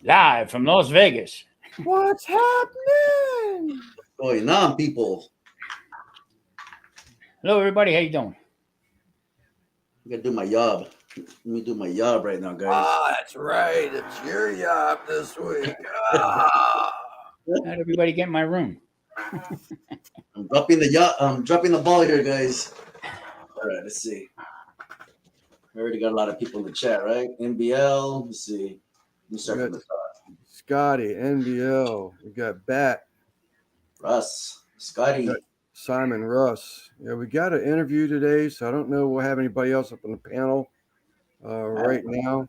Live from Las Vegas. What's happening? Going on, people? Hello, everybody. How you doing? I gotta do my job. Let me do my job right now, guys. Ah, that's right. It's your job this week. Ah. How'd everybody get in my room? I'm dropping the ball here, guys. All right, let's see. We already got a lot of people in the chat, right? NBL. Let's see. Let me start from the top. Scotty, NBL. We got Bat. Russ, Scotty. Got Simon Russ. Yeah, we got an interview today, so I don't know if we'll have anybody else up on the panel right now.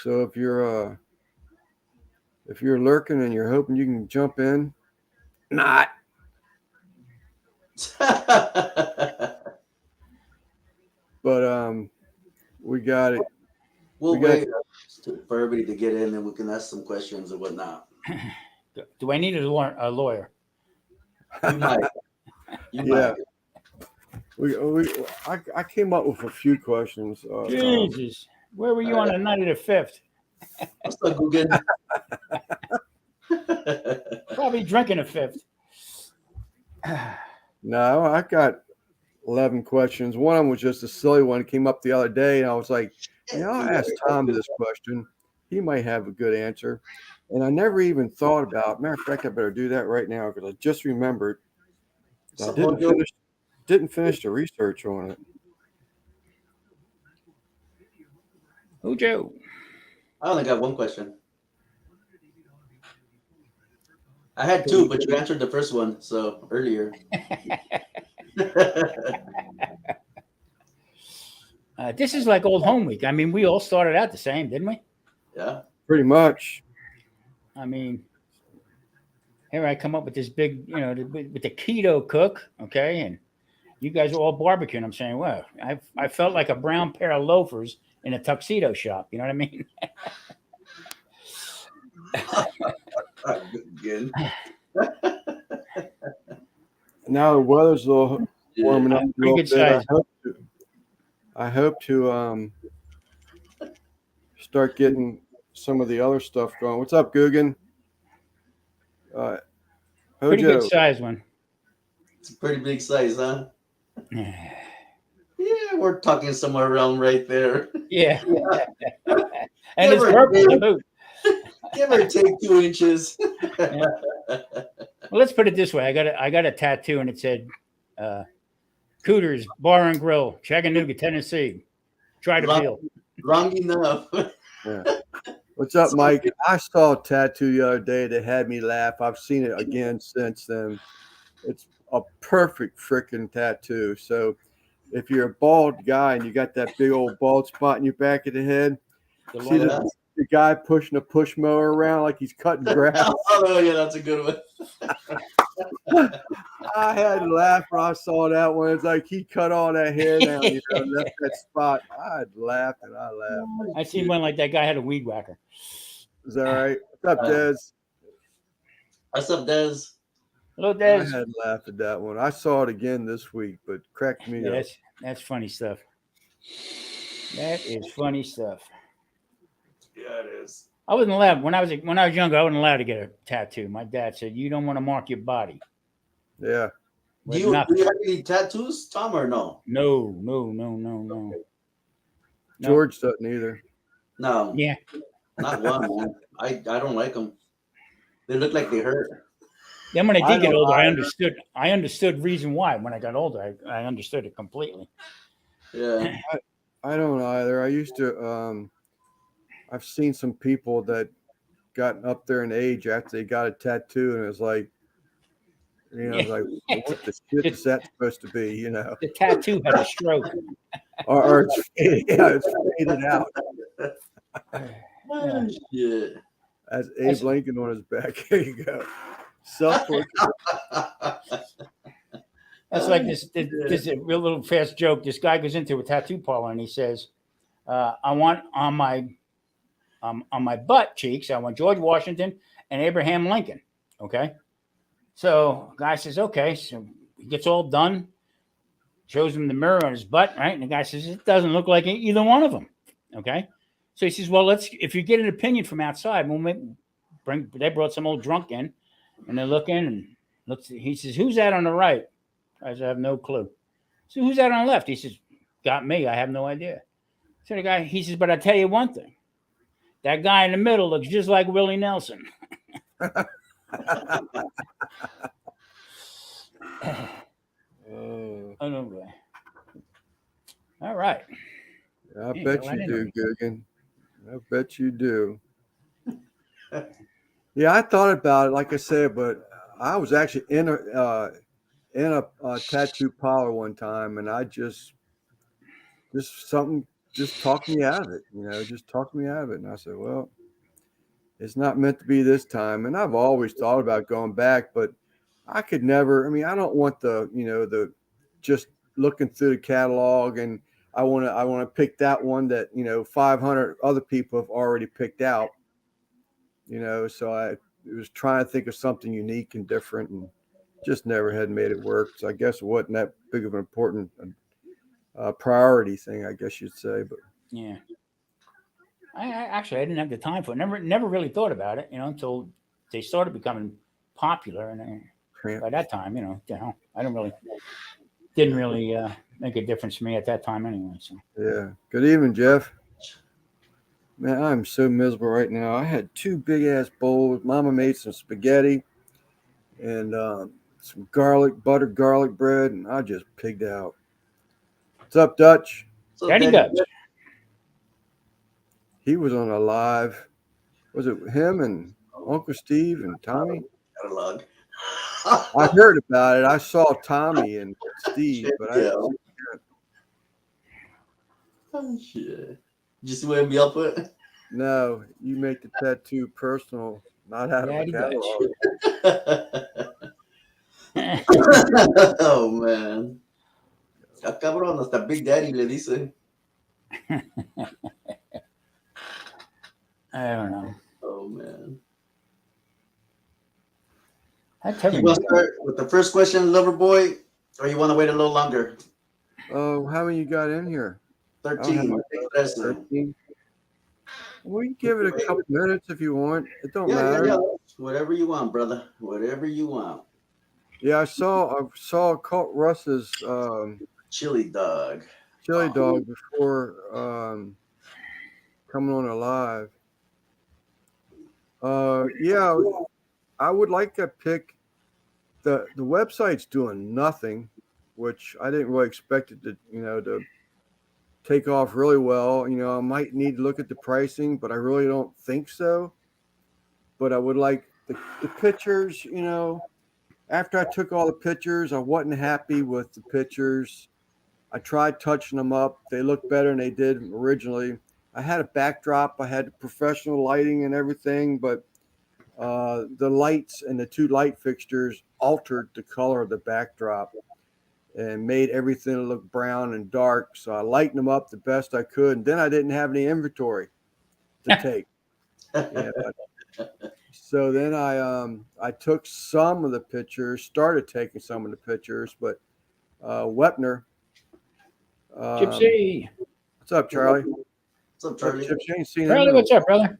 So if you're lurking and you're hoping you can jump in, not. But we got it. We'll wait for everybody to get in, and we can ask some questions or whatnot. Do I need a lawyer? You might. Yeah. I came up with a few questions. Jesus, where were you on the night of the 5th? What's up, Googan? Probably drinking a 5th. No, I got 11 questions. One of them was just a silly one. It came up the other day, and I was like, I'll ask Tom this question. He might have a good answer. And I never even thought about, matter of fact, I better do that right now because I just remembered I didn't finish the research on it. Who, Joe? I only got one question. I had two, but you answered the first one, so earlier. This is like old home week. I mean, we all started out the same, didn't we? Yeah. Pretty much. I mean, here I come up with this big, with the keto cook, okay, and you guys are all barbecuing. I'm saying, well, I felt like a brown pair of loafers in a tuxedo shop. You know what I mean? Good. Now the weather's a little warming up a Pretty little good size. bit. I hope to start getting some of the other stuff going. What's up, Guggen? Pretty Hojo. good size one. It's a pretty big size, huh? Yeah, we're talking somewhere around right there. Yeah. And it's purple. Give or take 2 inches. Yeah. Well, let's put it this way. I got a tattoo and it said Cooters Bar and Grill, Chattanooga, Tennessee. Try to feel. Wrong enough. Yeah. What's up, Mike? I saw a tattoo the other day that had me laugh. I've seen it again since then. It's a perfect freaking tattoo. So if you're a bald guy and you got that big old bald spot in your back of the head, see the guy pushing a push mower around like he's cutting grass. Oh, yeah, that's a good one. I had to laugh when I saw that one. It's like he cut all that hair down, left that spot. I laughed and I laughed. I seen one like that guy had a weed whacker. Is that right? What's up, Des? What's up, Des? Hello, Des. I had to laugh at that one. I saw it again this week, but cracked me up. That's funny stuff. That is funny stuff. Yeah, it is. I wasn't allowed when I was younger. I wasn't allowed to get a tattoo. My dad said you don't want to mark your body. Yeah. Do you have any tattoos, Tom, or no? No. George doesn't either. No. Yeah. Not one, man. I don't like them. They look like they hurt. Then when I did get older, I understood reason why. When I got older, I understood it completely. Yeah. I don't either. I used to I've seen some people that got up there in age after they got a tattoo, and it was like, like, what the shit is that supposed to be? The tattoo had a stroke, or it's faded out. Yeah. As Abe Lincoln on his back. Here you go. Self-portrait. That's like this is a real little fast joke. This guy goes into a tattoo parlor and he says, "I want on my butt cheeks, I want George Washington and Abraham Lincoln." Okay. So guy says, okay. So he gets all done, shows him the mirror on his butt, right? And the guy says, it doesn't look like either one of them. Okay. So he says, well, if you get an opinion from outside, they brought some old drunk in, and they look in and looks. He says, who's that on the right? I said, I have no clue. So who's that on the left? He says, got me. I have no idea. So the guy, he says, but I tell you one thing. That guy in the middle looks just like Willie Nelson. Anyway. All right. I bet you do, Guggen. I bet you do. Yeah, I thought about it, like I said, but I was actually in a tattoo parlor one time, and I just talked me out of it. Just talked me out of it, and I said, well, it's not meant to be this time. And I've always thought about going back, but I could never. I mean, I don't want the just looking through the catalog, and I want to pick that one that 500 other people have already picked out. So I was trying to think of something unique and different, and just never had made it work. So I guess it wasn't that big of an important priority thing, I guess you'd say. But yeah, I didn't have the time for it. Never really thought about it, until they started becoming popular, and by that time, I didn't really make a difference for me at that time anyway. So yeah. Good evening, Jeff. Man, I'm so miserable right now. I had 2 big ass bowls. Mama made some spaghetti and some buttered garlic bread, and I just pigged out. What's up, Dutch? Daddy Dutch. He was on a live. Was it him and Uncle Steve and Tommy? Catalog. I heard about it. I saw Tommy and Steve, but I didn't see it. Oh, shit. Did you see what me up with? No, you make the tattoo personal, not out Daddy of a Dutch. Oh, man. A cabrón, hasta Big Daddy le dice. I don't know. Oh, man. You want to start with the first question, lover boy, or you want to wait a little longer? Oh, how many you got in here? 13. 13. We can give it a couple minutes if you want. It don't matter. Yeah. Whatever you want, brother. Whatever you want. Yeah, I saw Colt Russ's chili dog before coming on alive. Yeah, I would like to pick the website's doing nothing, which I didn't really expect it to take off really well. I might need to look at the pricing, but I really don't think so. But I would like the pictures. After I took all the pictures, I wasn't happy with the pictures. I tried touching them up. They looked better than they did originally. I had a backdrop. I had professional lighting and everything, but the lights and the 2 light fixtures altered the color of the backdrop and made everything look brown and dark. So I lightened them up the best I could. And then I didn't have any inventory to take. So then I took some of the pictures, started taking some of the pictures, but Wepner. Gypsy. What's up, Charlie? What's up, Charlie? Gypsy, ain't seen Charlie, what's up, brother?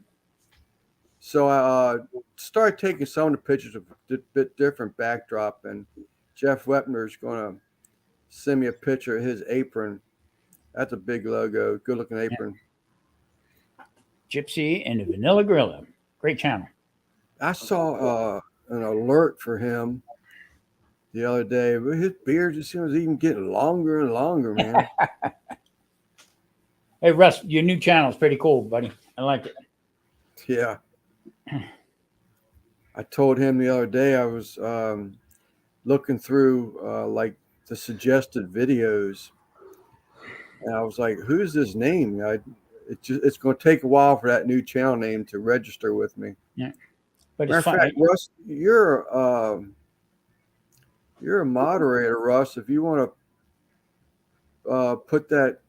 So I started taking some of the pictures of a bit different backdrop, and Jeff Wepner is going to send me a picture of his apron. That's a big logo, good looking apron. Gypsy and the Vanilla Gorilla. Great channel. I saw an alert for him the other day, but his beard just seems even getting longer and longer, man. Hey, Russ, your new channel is pretty cool, buddy. I like it. Yeah. I told him the other day I was looking through like the suggested videos, and I was like, "Who's this name?" It's going to take a while for that new channel name to register with me. Yeah, but matter it's of fun. fact, Russ, you're a moderator, Russ. If you want to put that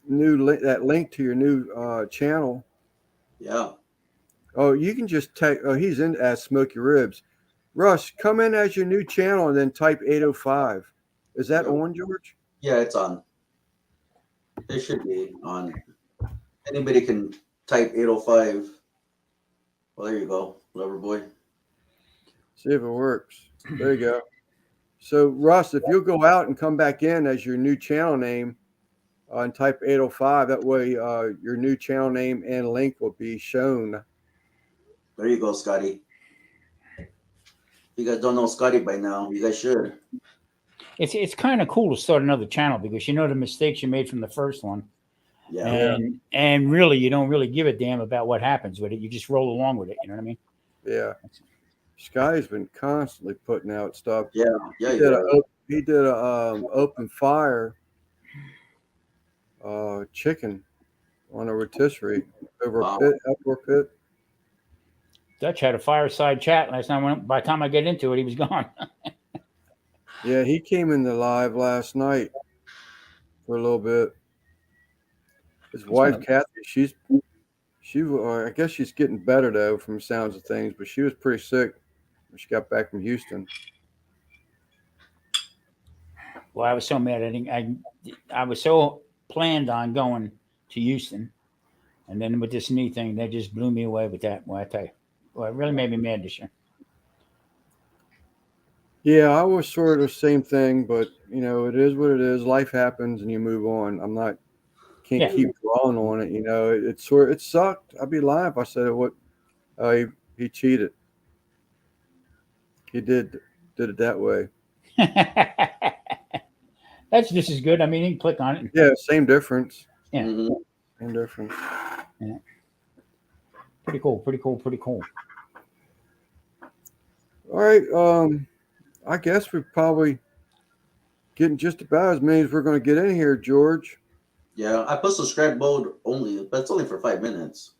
link to your new channel. Yeah. Oh, you can just type. Oh, he's in as Smoky Ribs. Russ, come in as your new channel and then type 805. Is that on, George? Yeah, it's on. It should be on. Anybody can type 805. Well, there you go, Lover Boy. See if it works. There you go. So, Russ, if you'll go out and come back in as your new channel name and type 805, that way your new channel name and link will be shown. There you go, Scotty. You guys don't know Scotty by now. You guys should. It's kind of cool to start another channel because you know the mistakes you made from the first one. Yeah. And really, you don't really give a damn about what happens with it. You just roll along with it. You know what I mean? Yeah. Sky's been constantly putting out stuff. Yeah. He did a open fire chicken on a rotisserie over a pit, outdoor pit. Dutch had a fireside chat last night. By the time I get into it, he was gone. Yeah, he came in the live last night for a little bit. His wife, Kathy, I guess she's getting better though from the sounds of things, but she was pretty sick when she got back from Houston. Well, I was so mad. I was so planned on going to Houston, and then with this knee thing, they just blew me away with that. Well, I tell you, well, it really made me mad this year. Yeah, I was sort of the same thing, but you know, it is what it is. Life happens, and you move on. Can't keep dwelling on it. You know, it sucked. I'd be lying if I said he cheated. He did it that way. That's just as good. I mean, you can click on it. Yeah, same difference. Yeah, same difference. Yeah, pretty cool. All right. I guess we're probably getting just about as many as we're going to get in here, George. Yeah, I put subscribe mode only, but it's only for 5 minutes.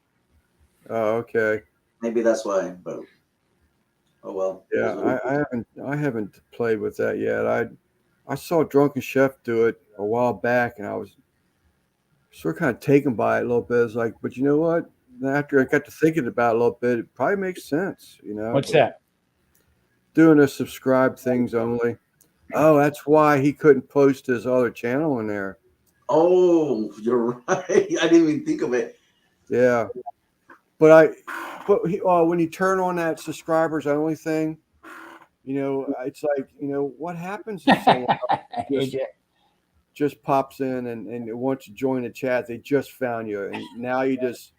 Oh, okay. Maybe that's why, but oh well. Yeah, I haven't played with that yet. I saw Drunken Chef do it a while back, and I was sort of kind of taken by it a little bit. It's like, but you know what? After I got to thinking about it a little bit, it probably makes sense. You know, What's that? Doing a subscribe things only. Oh, that's why he couldn't post his other channel in there. Oh, you're right. I didn't even think of it. Yeah, but when you turn on that subscribers only thing, you know, it's like, you know, what happens if someone just pops in and wants to join the chat? They just found you, and now you just,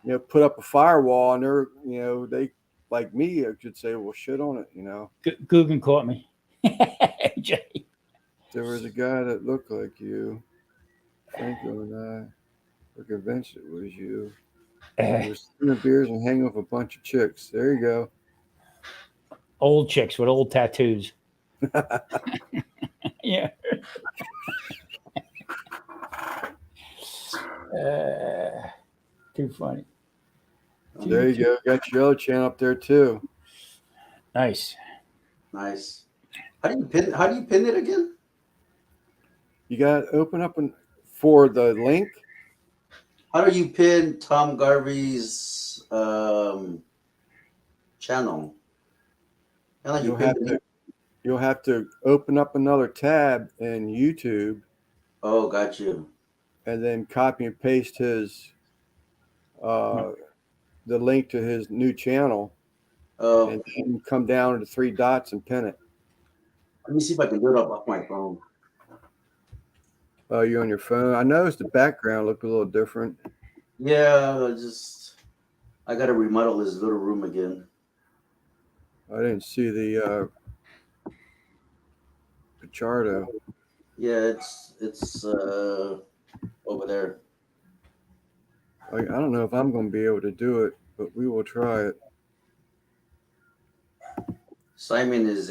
you know, put up a firewall, and they're, you know, they like me, I could say, well, shit on it, you know. Guggen caught me. There was a guy that looked like you. Franco and I were convinced it was you. He was sipping beers and hanging with a bunch of chicks. There you go. Old chicks with old tattoos. Yeah. Too funny. There you go. Got your other channel up there too. Nice. How do you pin it again? You got to open up for the link. How do you pin Tom Garvey's channel? You'll have to open up another tab in YouTube. Oh, got you. And then copy and paste his the link to his new channel. Oh. And then come down to the 3 dots and pin it. Let me see if I can do it off my phone. Oh, you're on your phone. I noticed the background looked a little different. Yeah, I got to remodel this little room again. I didn't see the Pichardo. Yeah, it's over there. I don't know if I'm going to be able to do it, but we will try it. Simon is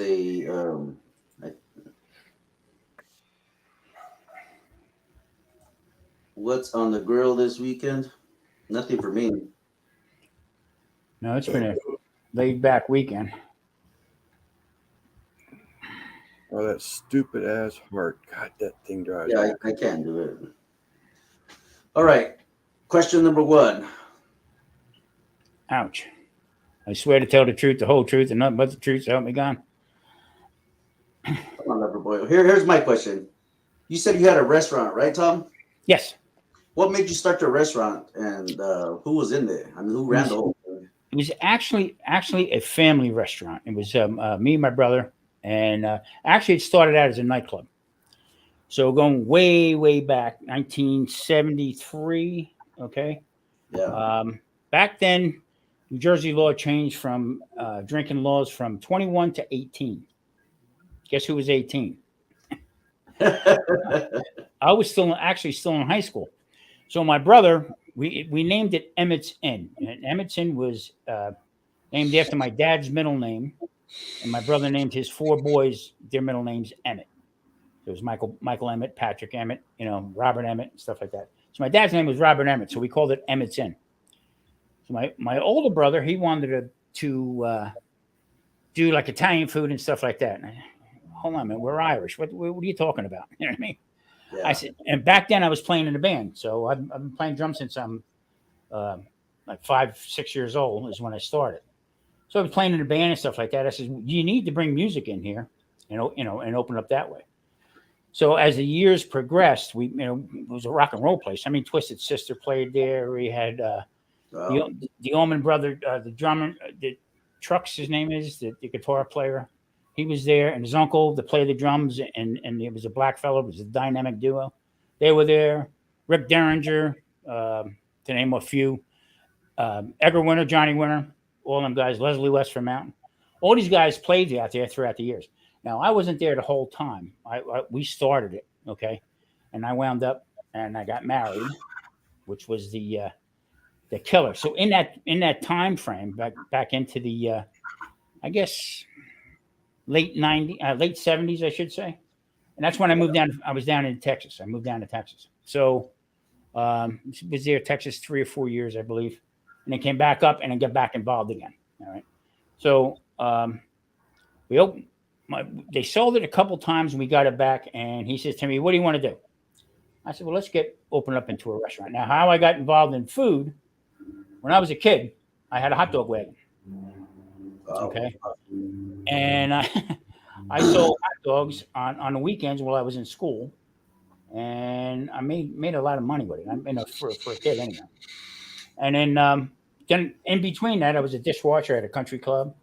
what's on the grill this weekend? Nothing for me. No, it's been a laid back weekend. Oh, that stupid ass heart. God, that thing drives. Yeah, I can't do it. All right. Question number 1. Ouch. I swear to tell the truth, the whole truth, and nothing but the truth, so help me God. Come on, lover boy. Here's my question. You said you had a restaurant, right, Tom? Yes. What made you start the restaurant, and who was in there? I mean, who ran the whole thing? It was actually a family restaurant. It was me and my brother, and actually it started out as a nightclub. So going way back, 1973. Okay, Yeah. back then, New Jersey law changed from drinking laws from 21 to 18. Guess who was 18? I was still in high school. So my brother, we named it Emmett's Inn, and Emmett's Inn was named after my dad's middle name, and my brother named his four boys their middle names Emmett. So it was Michael Emmett, Patrick Emmett, Robert Emmett, and stuff like that. So my dad's name was Robert Emmett, so we called it Emmett's Inn. So my older brother, he wanted to do like Italian food and stuff like that. And hold on, man, we're Irish. What are you talking about? You know what I mean? Yeah. I said, and back then I was playing in a band, so I've been playing drums since I'm like 5-6 years old is when I started. So I was playing in a band and stuff like that. I said, you need to bring music in here, and open up that way. So as the years progressed, it was a rock and roll place. I mean, Twisted Sister played there. We had the Allman Brother, the drummer, the Trucks, his name is the guitar player. He was there, and his uncle to play the drums, and it was a black fellow. It was a dynamic duo. They were there. Rick Derringer, to name a few. Edgar Winter, Johnny Winter, all them guys. Leslie West from Mountain. All these guys played out there throughout the years. Now I wasn't there the whole time. We started it, okay, and I wound up and I got married, which was the killer. So in that time frame, back into the I guess late 70s, I should say. And that's when I moved down. I was down in Texas. I moved down to Texas. So was there Texas 3 or 4 years, I believe. And then came back up and then got back involved again. All right. So they sold it a couple times and we got it back. And he says to me, what do you want to do? I said, well, let's open up into a restaurant. Now, how I got involved in food, when I was a kid, I had a hot dog wagon. Okay. And I sold hot dogs on the weekends while I was in school, and I made a lot of money with it. For a kid anyway. And then in between that, I was a dishwasher at a country club.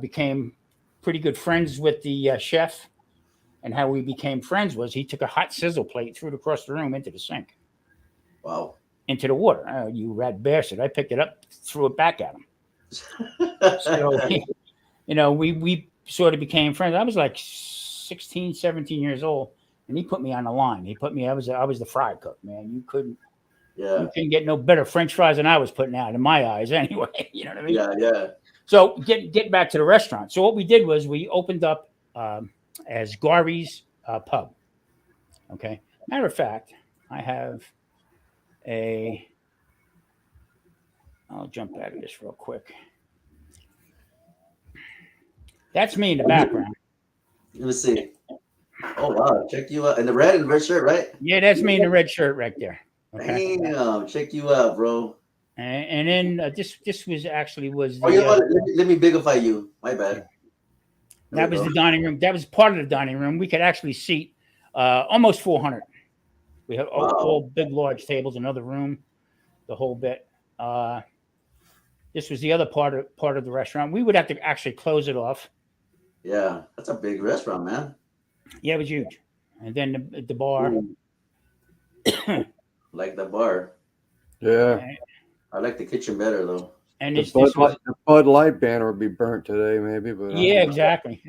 Became pretty good friends with the chef, and how we became friends was he took a hot sizzle plate, threw it across the room into the sink. Wow. Into the water. Oh, you rat bastard! I picked it up, threw it back at him. So, we sort of became friends. I was like 16, 17 years old, and he put me on the line. I was the fry cook, man. You couldn't get no better French fries than I was putting out in my eyes anyway. You know what I mean? Yeah. So get back to the restaurant. So what we did was we opened up as Garvey's Pub. Okay. Matter of fact, I have I'll jump out of this real quick. That's me in the background. Let me see. Oh wow, check you out in the red and red shirt, right? Yeah, that's me in the red shirt right there. Okay. Damn, check you out, bro. And then this was the. Oh, you know what? Let me bigify you. My bad. That was the dining room. That was part of the dining room. We could actually seat almost 400. We had all big, large tables, another room, the whole bit. This was the other part of the restaurant. We would have to actually close it off. Yeah, that's a big restaurant, man. Yeah, it was huge. And then the bar. Like the bar. Yeah. I like the kitchen better though. And the Bud Light banner would be burnt today, maybe. But yeah, exactly.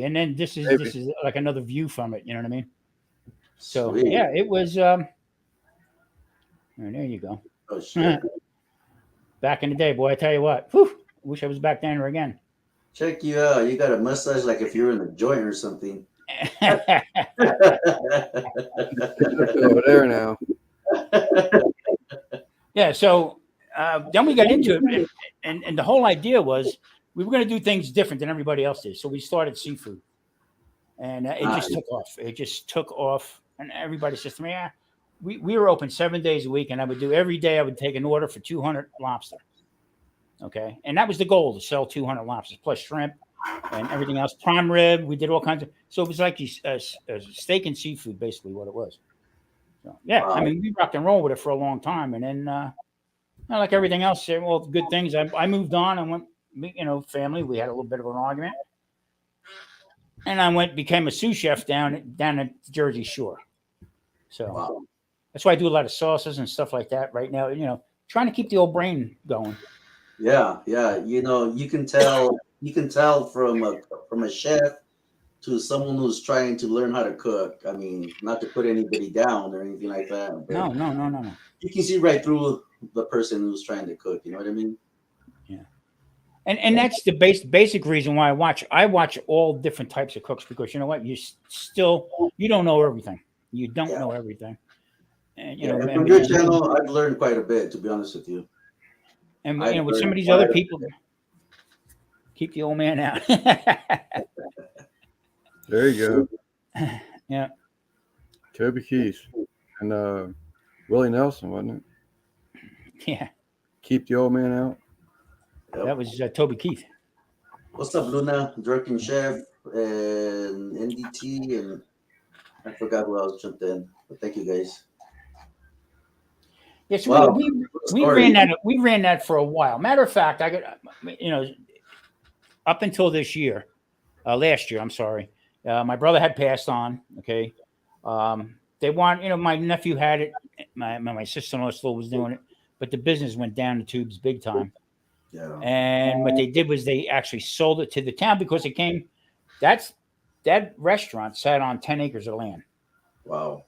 And then this is like another view from it. You know what I mean? So sweet. Yeah, it was. There you go. Oh shit. Back in the day, boy, I tell you what. Whew, I wish I was back down there again. Check you out. You got a mustache like if you were in the joint or something. Over there now. Yeah, so then we got into it, and the whole idea was we were going to do things different than everybody else did. So we started seafood, and it just took off. It just took off, and everybody says to me, "Yeah, we were open 7 days a week, and I would do every day. I would take an order for 200 lobster, okay, and that was the goal, to sell 200 lobsters plus shrimp and everything else. Prime rib, we did all kinds of. So it was like a steak and seafood, basically what it was. So, yeah, Wow. I mean, we rocked and rolled with it for a long time, and then like everything else, well, good things. I moved on and went, family. We had a little bit of an argument, and I became a sous chef down at Jersey Shore. So Wow. that's why I do a lot of sauces and stuff like that right now. Trying to keep the old brain going. Yeah, yeah. You can tell from a chef to someone who's trying to learn how to cook. I mean, not to put anybody down or anything like that, but No. you can see right through the person who's trying to cook. You know what I mean? Yeah. And that's the basic reason why I watch all different types of cooks, because you know what, you don't know everything. You don't Yeah. know everything. And Yeah. And from your channel, I've learned quite a bit, to be honest with you. and I've with some of learned these quite other a people, bit. keep the old man out. There you go. Yeah. Toby Keith and Willie Nelson, wasn't it? Yeah. Keep the old man out. Yep. That was Toby Keith. What's up, Luna, Jerkin Chef, and NDT, and I forgot who else jumped in. But thank you guys. Yes, Wow. we ran that for a while. Matter of fact, I got up until this year, last year. I'm sorry, my brother had passed on. Okay, they want my nephew had it. My sister-in-law still was doing it, but the business went down the tubes big time. Yeah. And what they did was they actually sold it to the town, because it came. That restaurant sat on 10 acres of land. Wow.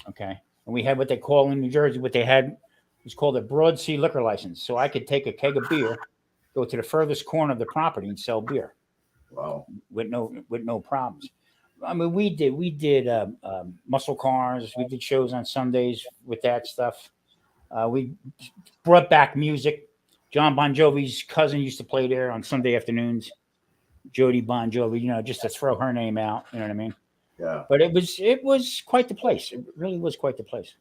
Okay. And we had what they call in New Jersey, what they had was called a broad sea liquor license. So I could take a keg of beer, go to the furthest corner of the property and sell beer. Wow. With no problems. I mean, we did muscle cars. We did shows on Sundays with that stuff. We brought back music. John Bon Jovi's cousin used to play there on Sunday afternoons. Jody Bon Jovi, just to throw her name out. You know what I mean? Yeah. But it was quite the place. It really was quite the place.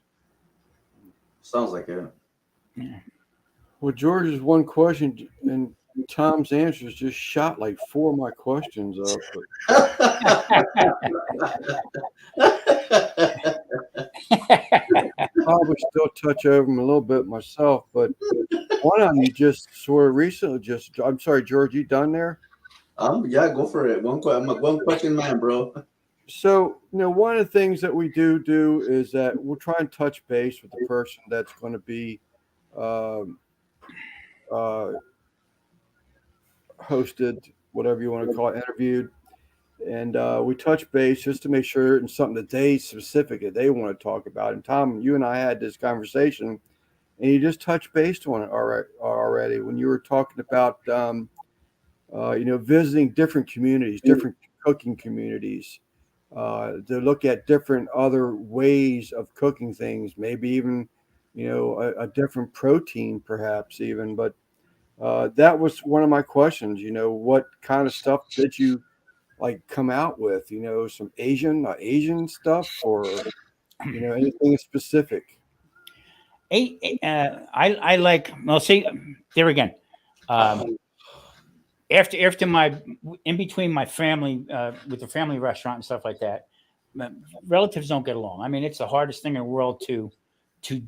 Sounds like it. Yeah. Well, George's one question and Tom's answers just shot like 4 of my questions up. Probably still touch over them a little bit myself, but one of them you just sort of recently I'm sorry, George, you done there? Yeah, go for it. I'm a one question man, bro. So, one of the things that we do is that we'll try and touch base with the person that's going to be hosted, whatever you want to call it, interviewed. And we touch base just to make sure it's something that they want to talk about. And Tom, you and I had this conversation, and you just touched base on it already when you were talking about, visiting different communities, different cooking communities, to look at different other ways of cooking things, maybe even, a different protein, perhaps even. But that was one of my questions. What kind of stuff did you come out with? Some Asian stuff, or anything specific? I like. Well, see, there again. After my in between my family with the family restaurant and stuff like that, relatives don't get along. I mean, it's the hardest thing in the world to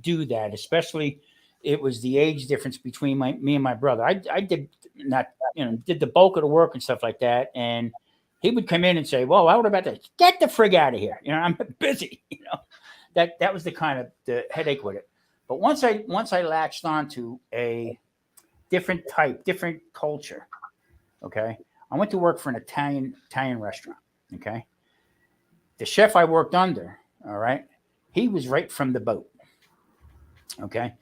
do that, especially. It was the age difference between me and my brother. I did not, did the bulk of the work and stuff like that. And he would come in and say, "Well, what about that? Get the frig out of here. I'm busy." That was the kind of the headache with it. But once I latched onto a different culture, okay, I went to work for an Italian restaurant. Okay, the chef I worked under, all right, he was right from the boat. Okay.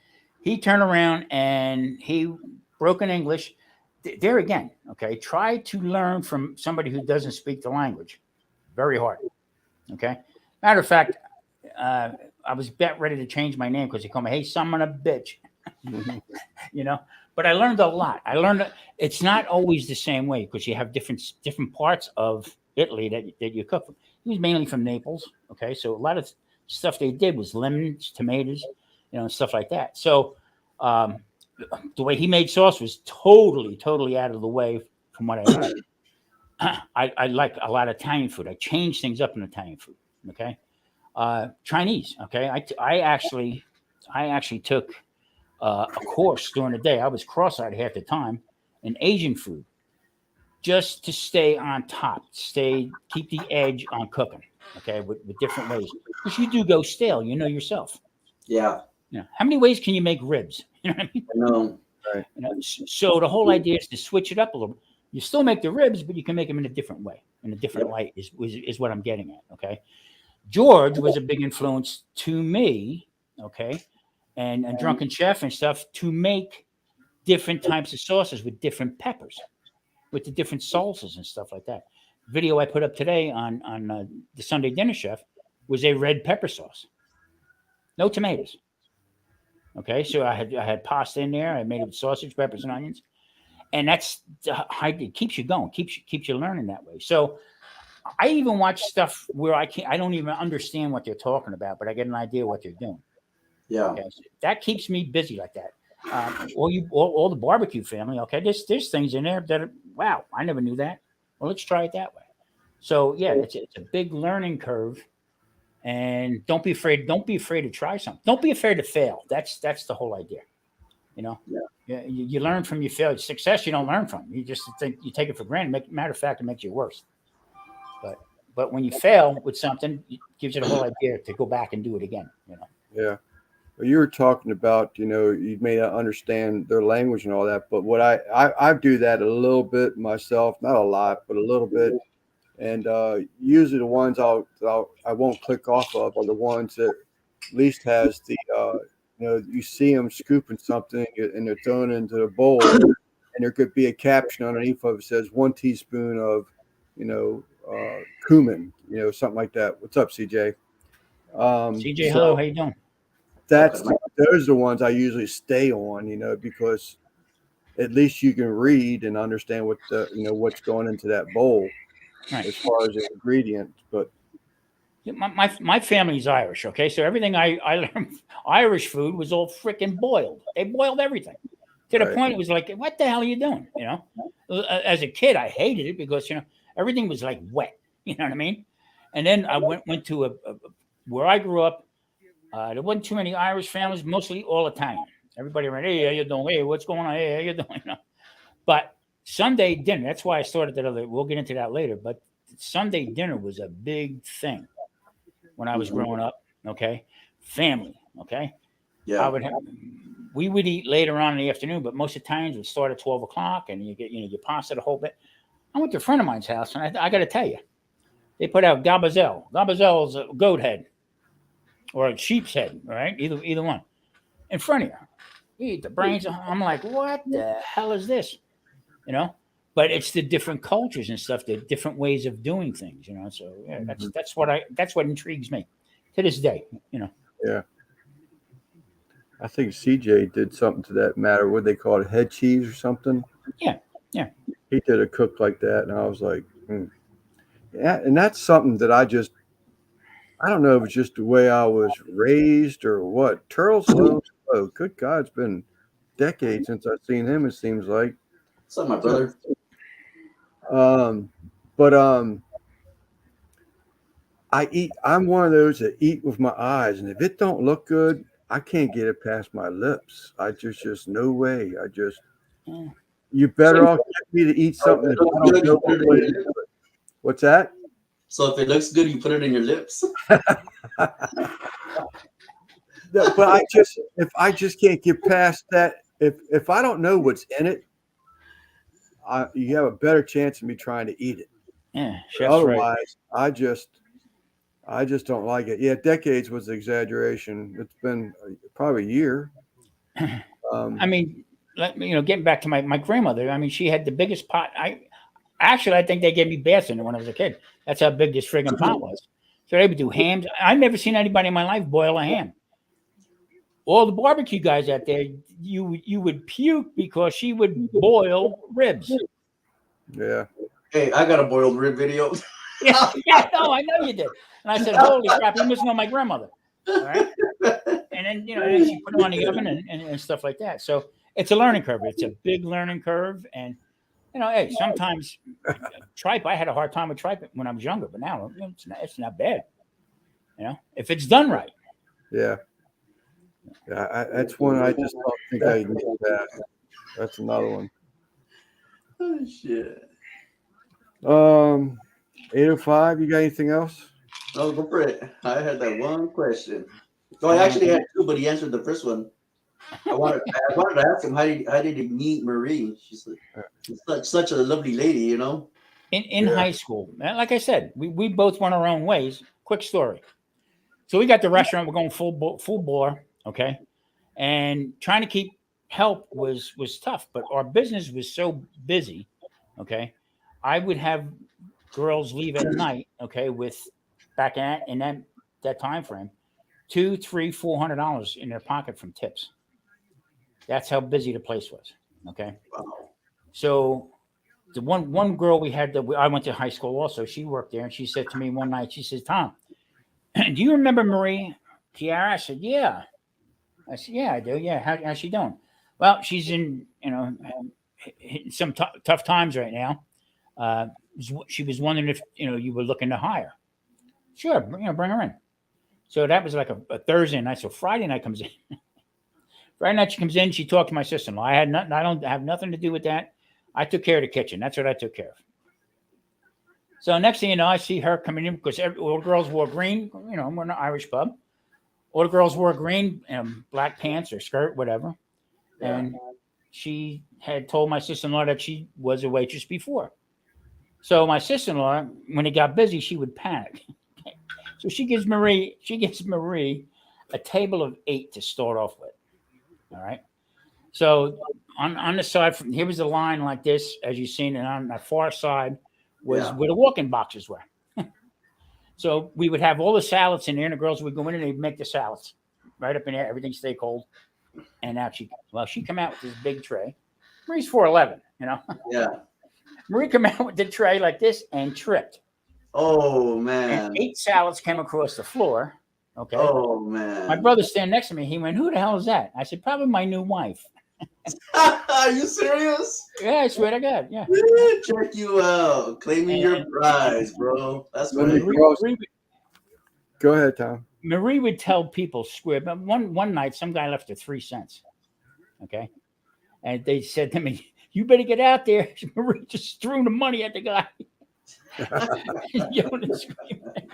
He turned around and he broken English. There again, okay. Try to learn from somebody who doesn't speak the language. Very hard. Okay. Matter of fact, I was about ready to change my name because he called me, "Hey, son of a bitch," But I learned a lot. I learned it's not always the same way, because you have different parts of Italy that you cook. He was mainly from Naples. Okay, so a lot of stuff they did was lemons, tomatoes, stuff like that. So the way he made sauce was totally out of the way from what I learned. I like a lot of Italian food. I changed things up in Italian food. Okay. Chinese. Okay, I actually took a course during the day. I was cross-eyed half the time in Asian food, just to stay on top, keep the edge on cooking. Okay, with different ways, because you do go stale. You know yourself. Yeah. You know, how many ways can you make ribs? You know what I mean? I know. Right. You know, so the whole idea is to switch it up a little. You still make the ribs, but you can make them in a different way, in a different light. Is what I'm getting at. Okay. George was a big influence to me. Okay, and Drunken Chef and stuff to make different types of sauces with different peppers, with the different salsas and stuff like that. Video I put up today on the Sunday Dinner Chef was a red pepper sauce, no tomatoes. Okay, so I had pasta in there. I made it with sausage, peppers, and onions, and it keeps you going, keeps you learning that way. So I even watch stuff where I don't even understand what they're talking about, but I get an idea what they're doing. Yeah. Okay, so that keeps me busy like that. All the barbecue family. Okay, there's things in there that are, wow, I never knew that. Well, let's try it that way. So yeah, it's a big learning curve, and don't be afraid. Don't be afraid to try something. Don't be afraid to fail. That's the whole idea. You know, you learn from your failure. Success you don't learn from. You just think you take it for granted. Matter of fact, it makes you worse. But when you fail with something, it gives you the whole idea to go back and do it again. You know. Yeah. Well, you were talking about, you may not understand their language and all that, but what I do that a little bit myself, not a lot, but a little bit. And usually the ones I won't click off of are the ones that at least has the, you see them scooping something and they're throwing it into the bowl, and there could be a caption underneath of it says 1 teaspoon of, cumin, something like that. What's up, CJ? CJ, hello, how you doing? Those are the ones I usually stay on, because at least you can read and understand what what's going into that bowl, Right. as far as the ingredients. But my family's Irish, okay, so everything I learned Irish food was all freaking boiled. They boiled everything to the point it was like, what the hell are you doing? As a kid, I hated it because everything was like wet. You know what I mean? And then I went to where I grew up. There wasn't too many Irish families, mostly all Italian. Everybody around, hey, how you doing? Hey, what's going on? Hey, how you doing? But Sunday dinner, that's why I started that other. We'll get into that later. But Sunday dinner was a big thing when I was growing up. Okay, family. Okay, Yeah. We would eat later on in the afternoon, but most Italians would start at 12 o'clock, and you get your pasta the whole bit. I went to a friend of mine's house, and I got to tell you, they put out gabbazel. Gabbazel is a goat head or a sheep's head, right? Either one. In front of you. You eat the brains. I'm like, what the hell is this? But it's the different cultures and stuff, the different ways of doing things, So yeah, that's what intrigues me to this day, Yeah. I think CJ did something to that matter. What they call it, head cheese or something? Yeah. He did a cook like that, and I was like, yeah. And that's something that I don't know if it's just the way I was raised or what. Turtle Sloan, good God, it's been decades since I've seen him, it seems like. What's up, my brother? I'm one of those that eat with my eyes, and if it don't look good, I can't get it past my lips. I just no way. You better off get me to eat something that I don't know what way to do it. What's that? So if it looks good, you put it in your lips. But if I just can't get past that, if I don't know what's in it, you have a better chance of me trying to eat it. Yeah. Otherwise, right. I just don't like it. Yeah, decades was the exaggeration. It's been probably a year. I mean, getting back to my grandmother. I mean, she had the biggest pot. I think they gave me baths in it when I was a kid. That's how big this friggin' pot was. So they would do hams. I've never seen anybody in my life boil a ham. All the barbecue guys out there, you would puke because she would boil ribs. Yeah. Hey, I got a boiled rib video. Yeah, I know you did. And I said, holy crap, you must know my grandmother. All right. And then, and she put them on the oven and stuff like that. So it's a learning curve. It's a big learning curve. And, hey, sometimes tripe, I had a hard time with tripe when I was younger, but now it's not bad. if it's done right. Yeah. That's one I just don't think I need that. That's another one. Oh shit. 805. You got anything else? Oh, go for it. I had that one question. So I actually had two, but he answered the first one. I wanted to ask him how did he meet Marie? She's such a lovely lady, In high school, like I said, we both went our own ways. Quick story. So we got the restaurant. We're going full bore, okay, and trying to keep help was tough. But our business was so busy, okay. I would have girls leave at night, okay, with back in that time frame, $200, $300, $400 in their pocket from tips. That's how busy the place was, okay. Wow. So the one girl we had I went to high school also. She worked there, and she said to me one night, she says, "Tom, do you remember Marie Tiara?" I said, "Yeah." I said, "Yeah, I do. Yeah, how's she doing?" "Well, she's in hitting some tough times right now. She was wondering if you were looking to hire." "Sure, bring her in." So that was like a Thursday night. So Friday night comes in. Friday night she comes in. She talked to my sister-in-law. I had nothing. I don't have nothing to do with that. I took care of the kitchen. That's what I took care of. So next thing you know, I see her coming in because all the girls wore green. We're in an Irish pub. All the girls wore green, black pants or skirt, whatever. Yeah. And she had told my sister-in-law that she was a waitress before. So my sister-in-law, when it got busy, she would panic. So she gives Marie a table of 8 to start off with. All right. So on the side, here was a line like this, as you've seen, and on the far side was where the walk-in boxes were. So we would have all the salads in there, and the girls would go in and they'd make the salads right up in there. Everything stay cold. And now she come out with this big tray. Marie's 4'11", Yeah. Marie come out with the tray like this and tripped. Oh man. And 8 salads came across the floor. Okay. Oh man. My brother standing next to me. He went, "Who the hell is that?" I said, "Probably my new wife." Are you serious? Yeah, I swear to God. Yeah. Check you out. Claiming your prize, bro. That's Let me right. Go ahead, Tom. Marie would tell people square. But one night, some guy left her 3 cents. Okay. And they said to me, "You better get out there." Marie just threw the money at the guy. Yelling and screaming.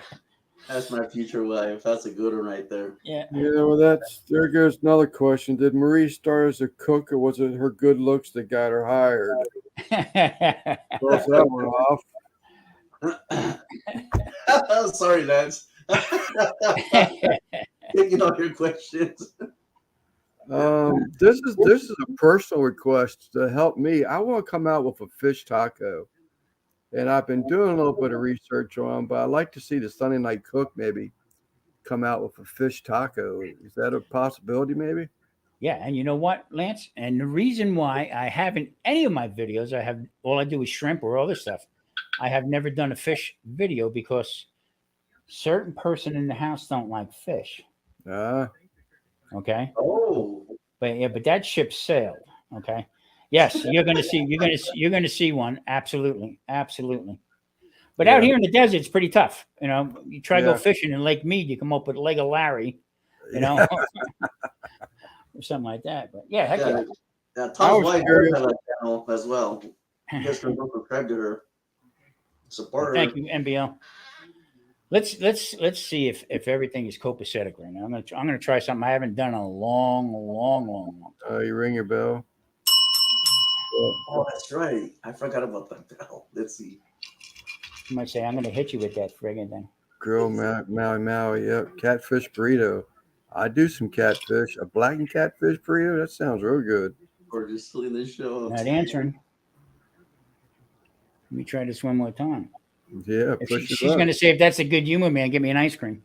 That's my future wife. That's a good one right there. Yeah. There goes another question. Did Marie start as a cook, or was it her good looks that got her hired? Close that one off. Sorry, Lance. Taking all your questions. This is a personal request to help me. I want to come out with a fish taco, and I've been doing a little bit of research on, but I'd like to see the Sunday Night Cook maybe come out with a fish taco. Is that a possibility? Maybe. Yeah, and you know what, Lance? And the reason why I haven't any of my videos, all I do is shrimp or other stuff. I have never done a fish video because certain person in the house don't like fish. Okay. Oh. But that ship sailed. Okay. Yes, you're gonna see one. Absolutely. But out here in the desert, it's pretty tough. You try to go fishing in Lake Mead, you come up with a leg of Larry, or something like that. But yeah, heck yeah. Yeah, Tom's wife does have a channel as well. You guys can go subscribe to her. Support her. Thank you, NBL. Let's see if everything is copacetic right now. I'm gonna try something I haven't done in a long time. You ring your bell. Oh, that's right. I forgot about that bell. Let's see. You might say I'm gonna hit you with that friggin' thing. Grill Maui. Yep. Catfish burrito. I do some catfish. A blackened catfish burrito. That sounds real good. Or just in the show. Not answering. Let me try this one more time. Yeah, she's going to say, "If that's a good humor, man, give me an ice cream."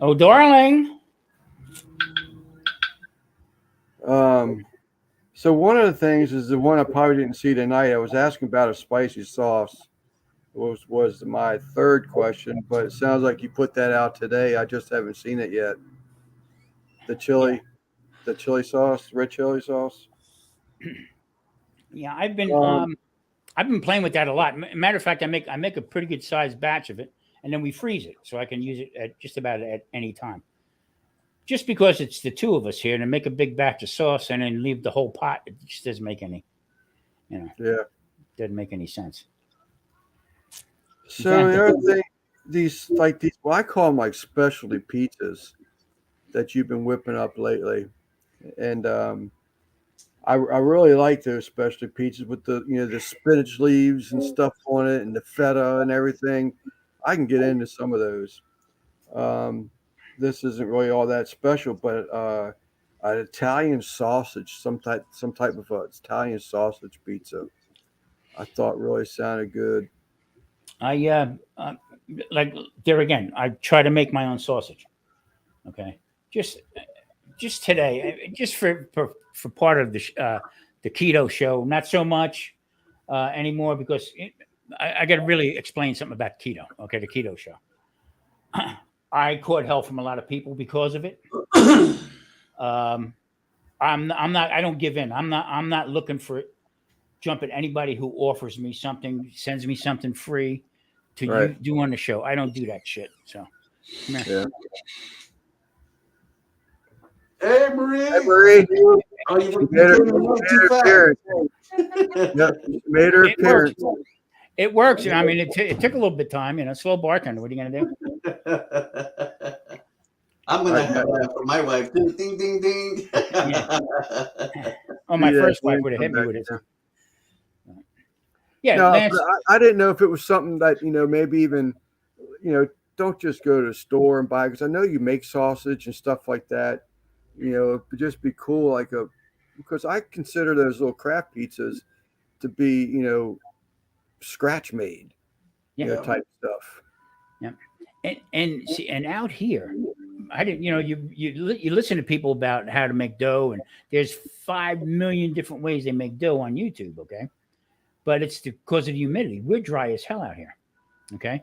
Oh, darling. So one of the things is the one I probably didn't see tonight. I was asking about a spicy sauce. Was my third question, but it sounds like you put that out today. I just haven't seen it yet. The chili sauce, red chili sauce. Yeah, I've been playing with that a lot. Matter of fact, I make a pretty good sized batch of it, and then we freeze it so I can use it at just about at any time. Just because it's the two of us here, to make a big batch of sauce and then leave the whole pot, it just doesn't make any, Yeah. doesn't make any sense. So the other thing, these, well, I call them like specialty pizzas that you've been whipping up lately, and I really like those specialty pizzas with the spinach leaves and stuff on it, and the feta and everything. I can get into some of those. This isn't really all that special, but an Italian sausage, some type of Italian sausage pizza, I thought really sounded good. Like there again, I try to make my own sausage. Okay, just today, just for part of the keto show, not so much anymore because I got to really explain something about keto. Okay, the keto show. I caught hell from a lot of people because of it. I'm not. I don't give in. I'm not looking for jump at anybody who offers me something, sends me something free to do on the show. I don't do that shit. So, yeah. Hey, Marie. Hey, Marie. Oh, you made too fast. Yep, made her appearance. It works. I mean, it took a little bit of time. Slow bartender. What are you going to do? I'm going to have that for my wife. Ding, ding, ding, ding. Oh, my first wife would have hit me with it. Yeah, no, Lance, I didn't know if it was something that, maybe even, don't just go to the store and buy, because I know you make sausage and stuff like that. It would just be cool, because I consider those little craft pizzas to be, scratch made, type stuff. Yeah, and out here, I didn't. You listen to people about how to make dough, and there's 5 million different ways they make dough on YouTube. Okay, but it's because of the humidity. We're dry as hell out here. Okay,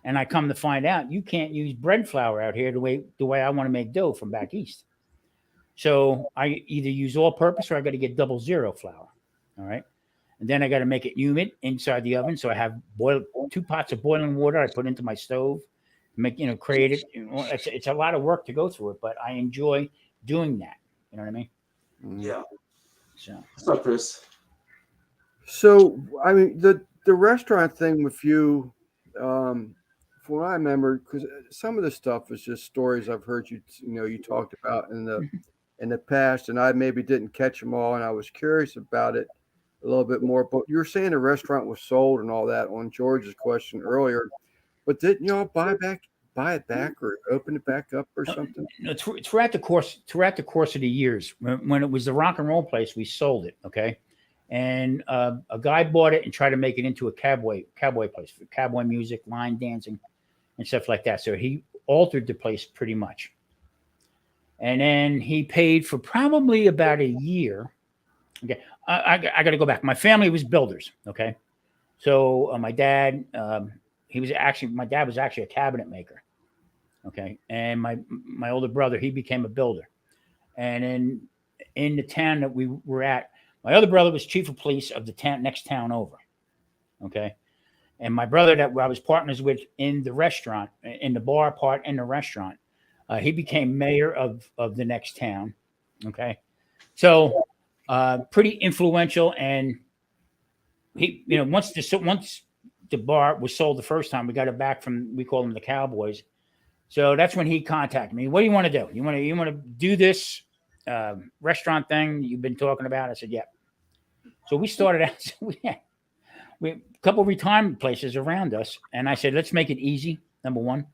and I come to find out you can't use bread flour out here the way I want to make dough from back east. So I either use all purpose or I got to get 00 flour. All right. And then I got to make it humid inside the oven. So I have 2 pots of boiling water I put into my stove, create it. It's a lot of work to go through it, but I enjoy doing that. You know what I mean? Yeah. So what's up, Chris? So, I mean, the restaurant thing with you, from what I remember, because some of the stuff is just stories I've heard you talked about in the past, and I maybe didn't catch them all, and I was curious about it a little bit more. But you were saying the restaurant was sold and all that on George's question earlier, but didn't y'all buy it back or open it back up or something? No, throughout the course of the years, when it was the rock and roll place, we sold it. Okay. And a guy bought it and tried to make it into a cowboy place for cowboy music, line dancing, and stuff like that. So he altered the place pretty much. And then he paid for probably about a year. Okay, I got to go back. My family was builders. Okay, so my dad, my dad was actually a cabinet maker. Okay, and my older brother, he became a builder. And in the town that we were at, my other brother was chief of police of the next town over. Okay, and my brother that I was partners with in the restaurant, in the bar part in the restaurant, he became mayor of the next town. Okay, so pretty influential, and he, once the bar was sold the first time, we got it back from, we call them the Cowboys. So that's when he contacted me. What do you want to do? You want to do this restaurant thing you've been talking about? I said, yeah. So we started out. So we had a couple of retirement places around us, and I said, let's make it easy. Number one,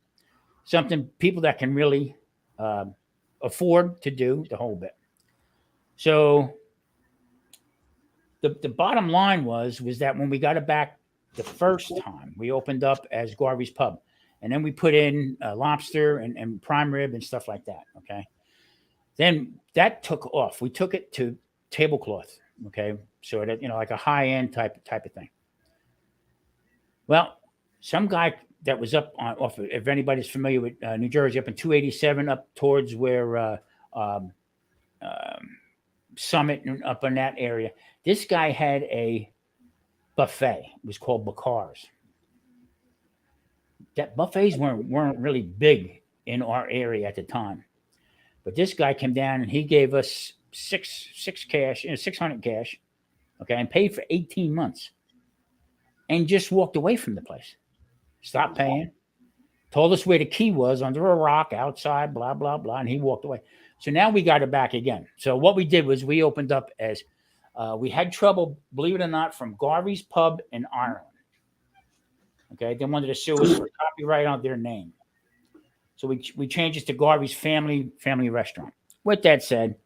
something people that can really afford to do the whole bit. So the bottom line was that when we got it back the first time, we opened up as Garvey's Pub, and then we put in lobster and prime rib and stuff like that. Okay, then that took off. We took it to tablecloth. Okay, so that like a high end type of thing. Well, some guy that was up off, if anybody's familiar with New Jersey, up in 287, up towards where Summit and up in that area. This guy had a buffet. It was called Bacar's. That buffets weren't really big in our area at the time. But this guy came down and he gave us six cash, 600 cash, okay, and paid for 18 months, and just walked away from the place. Stopped paying. Told us where the key was under a rock outside, blah blah blah, and he walked away. So now we got it back again. So what we did was we opened up as we had trouble, believe it or not, from Garvey's Pub in Ireland. Okay, they wanted to sue us for copyright on their name. So we changed it to Garvey's Family Restaurant. With that said,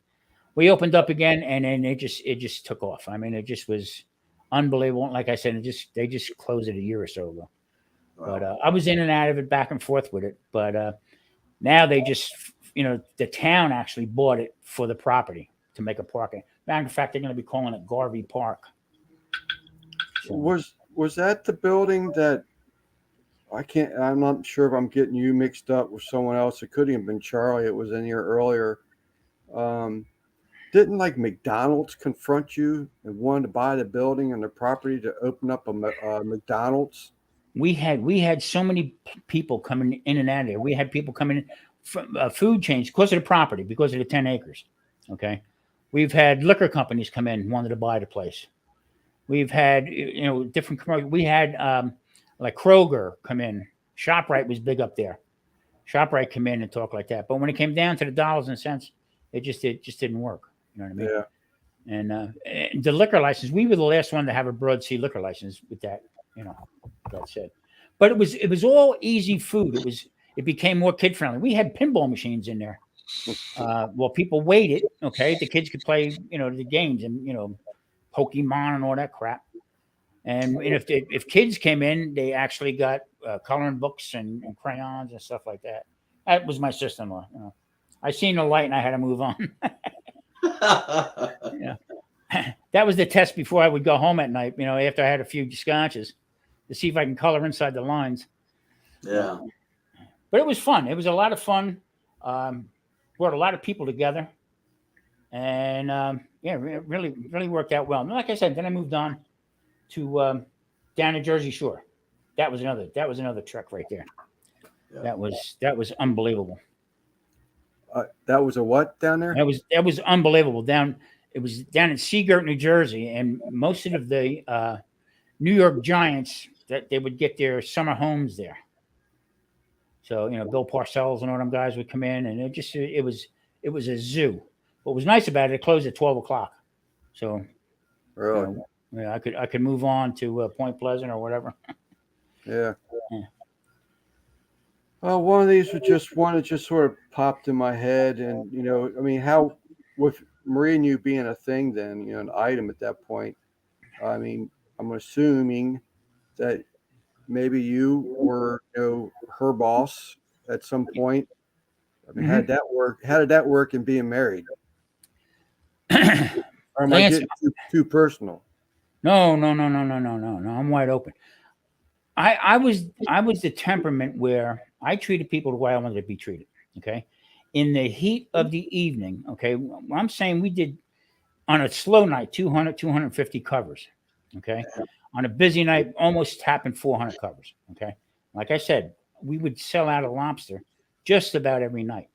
we opened up again, and then it just took off. I mean, it just was unbelievable. And like I said, they just closed it a year or so ago. Wow. But I was in and out of it, back and forth with it. But now they just, the town actually bought it for the property to make a parking. Matter of fact, they're going to be calling it Garvey Park. So, was that the building that? I'm not sure if I'm getting you mixed up with someone else. It could have been Charlie. It was in here earlier. Didn't like McDonald's confront you and wanted to buy the building and the property to open up a McDonald's? We had so many people coming in and out of there. We had people coming in from food chains because of the property, because of the 10 acres. Okay. We've had liquor companies come in, wanted to buy the place. We've had, different commercial. We had, like Kroger come in. ShopRite was big up there. ShopRite come in and talk like that. But when it came down to the dollars and cents, it just didn't work. You know what I mean? Yeah. And the liquor license, we were the last one to have a Broad Sea liquor license with that, that said. But it was all easy food. It became more kid friendly. We had pinball machines in there. Well, people waited. Okay, the kids could play, the games and Pokemon and all that crap. And if kids came in, they actually got coloring books and crayons and stuff like that. That was my sister-in-law. I seen the light and I had to move on. That was the test before I would go home at night. After I had a few scotches, to see if I can color inside the lines. Yeah. But it was fun. It was a lot of fun. Brought a lot of people together, and it really worked out well. And like I said, then I moved on to down to Jersey Shore. That was another trek right there. Yeah. That was unbelievable. That was a what down there? That was unbelievable. It was down in Seagirt, New Jersey, and most of the New York Giants that they would get their summer homes there. So Bill Parcells and all them guys would come in, and it was a zoo. What was nice about it closed at 12:00. So really. Yeah, I could move on to Point Pleasant or whatever. Yeah. Well, one of these was just one that just sort of popped in my head, and how with Marie and you being a thing, then an item at that point. I mean, I'm assuming that maybe you were her boss at some point. I mean, how did that work? How did that work in being married? Or am I getting too personal? No. I'm wide open. I was the temperament where I treated people the way I wanted to be treated. Okay. In the heat of the evening. Okay. I'm saying we did on a slow night, 200, 250 covers. Okay. On a busy night, almost tapping 400 covers. Okay. Like I said, we would sell out a lobster just about every night.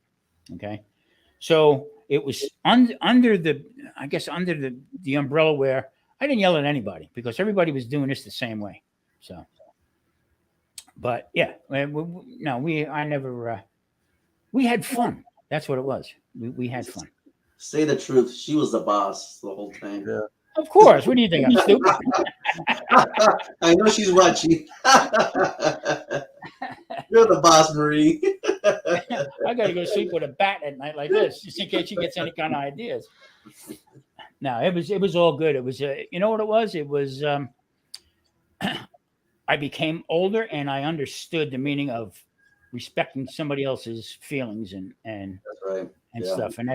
Okay. So it was under the umbrella where I didn't yell at anybody because everybody was doing this the same way. So, but yeah, we had fun. That's what it was. We had fun. Say the truth. She was the boss the whole time. Yeah. Of course. What do you think? I'm stupid. I know she's watching. You're the boss, Marie. I got to go sleep with a bat at night like this, just in case she gets any kind of ideas. No, it was all good. It was, you know what it was? It was, I became older and I understood the meaning of respecting somebody else's feelings and That's right. Stuff. And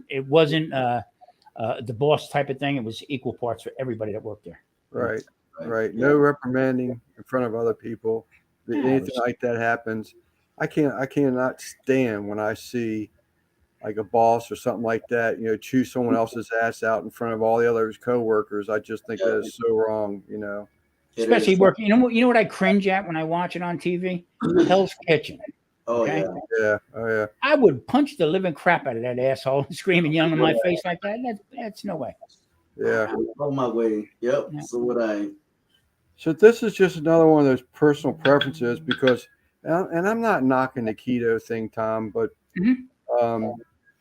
it wasn't the boss type of thing. It was equal parts for everybody that worked there. Right. No reprimanding in front of other people. Anything like that happens. I cannot stand when I see like a boss or something like that, chew someone else's ass out in front of all the other coworkers. I just think that is so wrong, Especially working. You know what I cringe at when I watch it on TV? Hell's Kitchen. Okay? Oh Yeah. Oh yeah. I would punch the living crap out of that asshole screaming, yelling in my face like that. That's no way. Yeah. Oh my way. Yep. Yeah. So would I. So this is just another one of those personal preferences because, and I'm not knocking the keto thing, Tom, but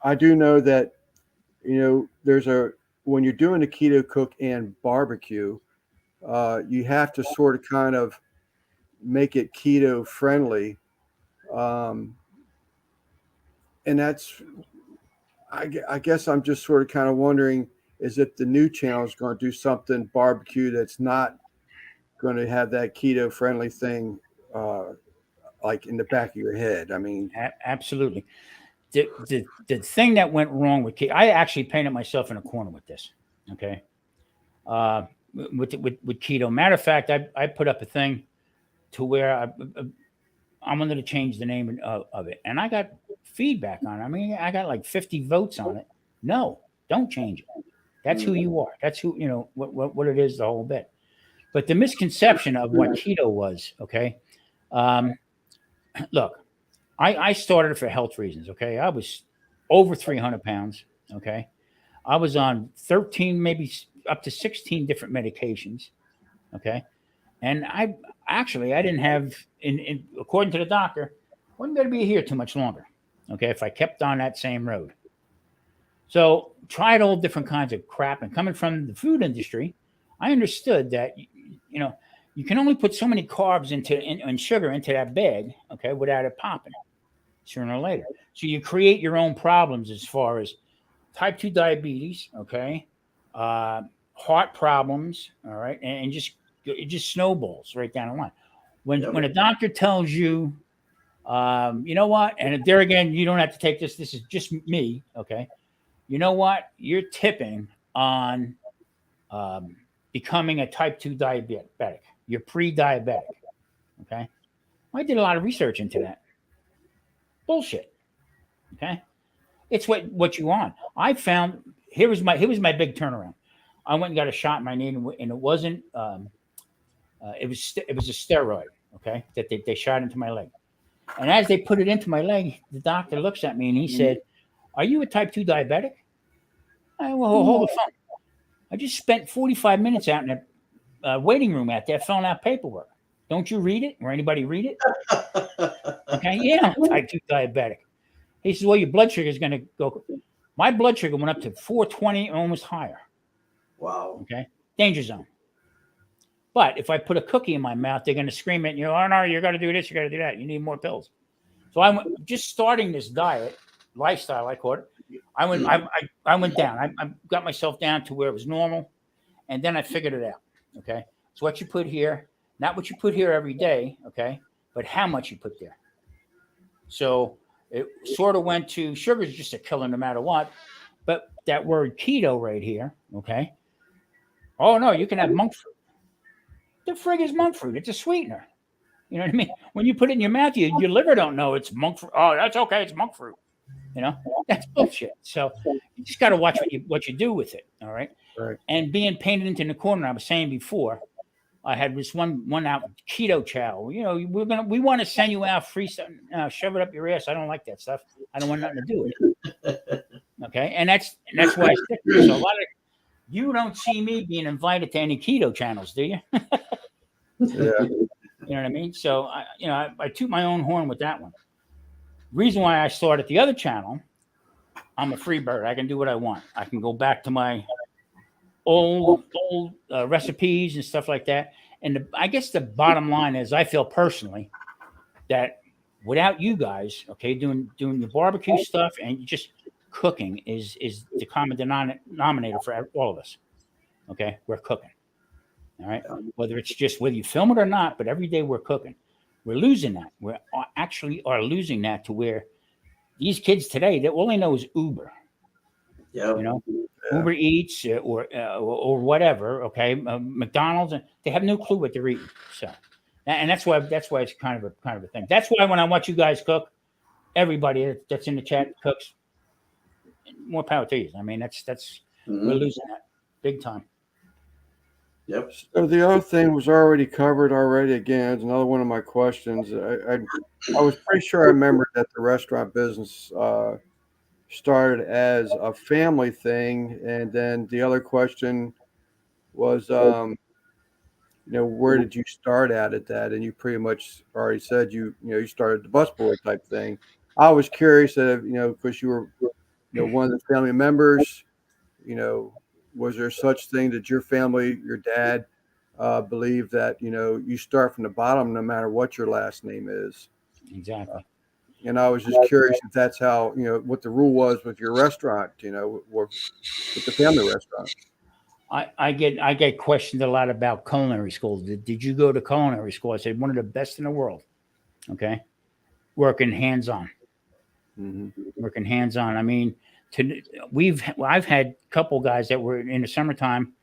I do know that, when you're doing a keto cook and barbecue, you have to sort of kind of make it keto friendly. And that's, I guess I'm just sort of kind of wondering is if the new channel is going to do something barbecue that's not going to have that keto friendly thing like in the back of your head. I mean, absolutely. The thing that went wrong with keto, I actually painted myself in a corner with this. Okay. With keto. Matter of fact, I put up a thing to where I'm going to change the name of it, and I got feedback on it. I mean, I got like 50 votes on it. No, don't change it. That's who you are. That's who what it is. The whole bit. But the misconception of what keto was. Okay. Look, I started it for health reasons. Okay, I was over 300 pounds. Okay, I was on 13, maybe up to 16 different medications. Okay. And I didn't have, according to the doctor, wasn't going to be here too much longer. Okay. If I kept on that same road. So tried all different kinds of crap, and coming from the food industry, I understood that, you can only put so many carbs and sugar into that bag. Okay. Without it popping sooner or later. So you create your own problems as far as type 2 diabetes. Okay. Heart problems. All right. And it just snowballs right down the line. When a doctor tells you, you know what, and there again, you don't have to take this. This is just me, okay? You know what? You're tipping on becoming a type 2 diabetic. You're pre-diabetic, okay? I did a lot of research into that. Bullshit, okay? It's what you want. I found here was my big turnaround. I went and got a shot in my knee, and it wasn't. It was a steroid, okay, that they shot into my leg. And as they put it into my leg, the doctor looks at me and he said, "Are you a type 2 diabetic?" I well, hold the phone. I just spent 45 minutes out in a waiting room out there filling out paperwork. Don't you read it, or anybody read it? Okay, yeah, I'm type 2 diabetic. He says, "Well, your blood sugar is going to go." My blood sugar went up to 420, almost higher. Wow. Okay, danger zone. But if I put a cookie in my mouth, they're going to scream at you. "Oh no, you got to do this, you got to do that. You need more pills." So I went just starting this diet lifestyle. I call it. I went down. I got myself down to where it was normal, and then I figured it out. Okay, so what you put here, not what you put here every day. Okay, but how much you put there. So it sort of went to sugar is just a killer no matter what. But that word keto right here. Okay. Oh no, you can have monk fruit. The frig is monk fruit. It's a sweetener. You know what I mean? When you put it in your mouth, your liver don't know it's monk fruit. Oh, that's okay. It's monk fruit. That's bullshit. So you just got to watch what you do with it. All right. Right. And being painted into the corner, I was saying before, I had this one out keto chow. We want to send you out free stuff. Shove it up your ass. I don't like that stuff. I don't want nothing to do with it. Okay. And that's why I stick to it. So a lot of you don't see me being invited to any keto channels, do you? Yeah. You know what I mean? So I toot my own horn with that one. Reason why I started the other channel, I'm a free bird. I can do what I want. I can go back to my old recipes and stuff like that. And I guess the bottom line is, I feel personally that without you guys, okay, doing the barbecue stuff and just cooking is the common denominator for all of us. Okay, we're cooking. All right, whether you film it or not, but every day we're cooking. We're losing that. We actually are losing that to where these kids today, that all they know is Uber. Yeah. Uber Eats or whatever. Okay, McDonald's, and they have no clue what they're eating. So, and that's why it's kind of a thing. That's why when I watch you guys cook, everybody that's in the chat cooks. more power to you. I mean, that's Mhm. we're losing that big time. Yep. So the other thing was already covered already. Again, it's another one of my questions. I was pretty sure I remembered that the restaurant business started as a family thing, and then the other question was, where did you start at that? And you pretty much already said you started the busboy type thing. I was curious that because you were one of the family members, you know, was there such thing that your family, your dad, believed that you start from the bottom no matter what your last name is? Exactly. And I was just curious if that's how what the rule was with your restaurant, with the family restaurant. I get questioned a lot about culinary school. Did you go to culinary school? I said one of the best in the world. Okay, working hands on, Hmm. working hands on. I mean, I've had a couple guys that were in the summertime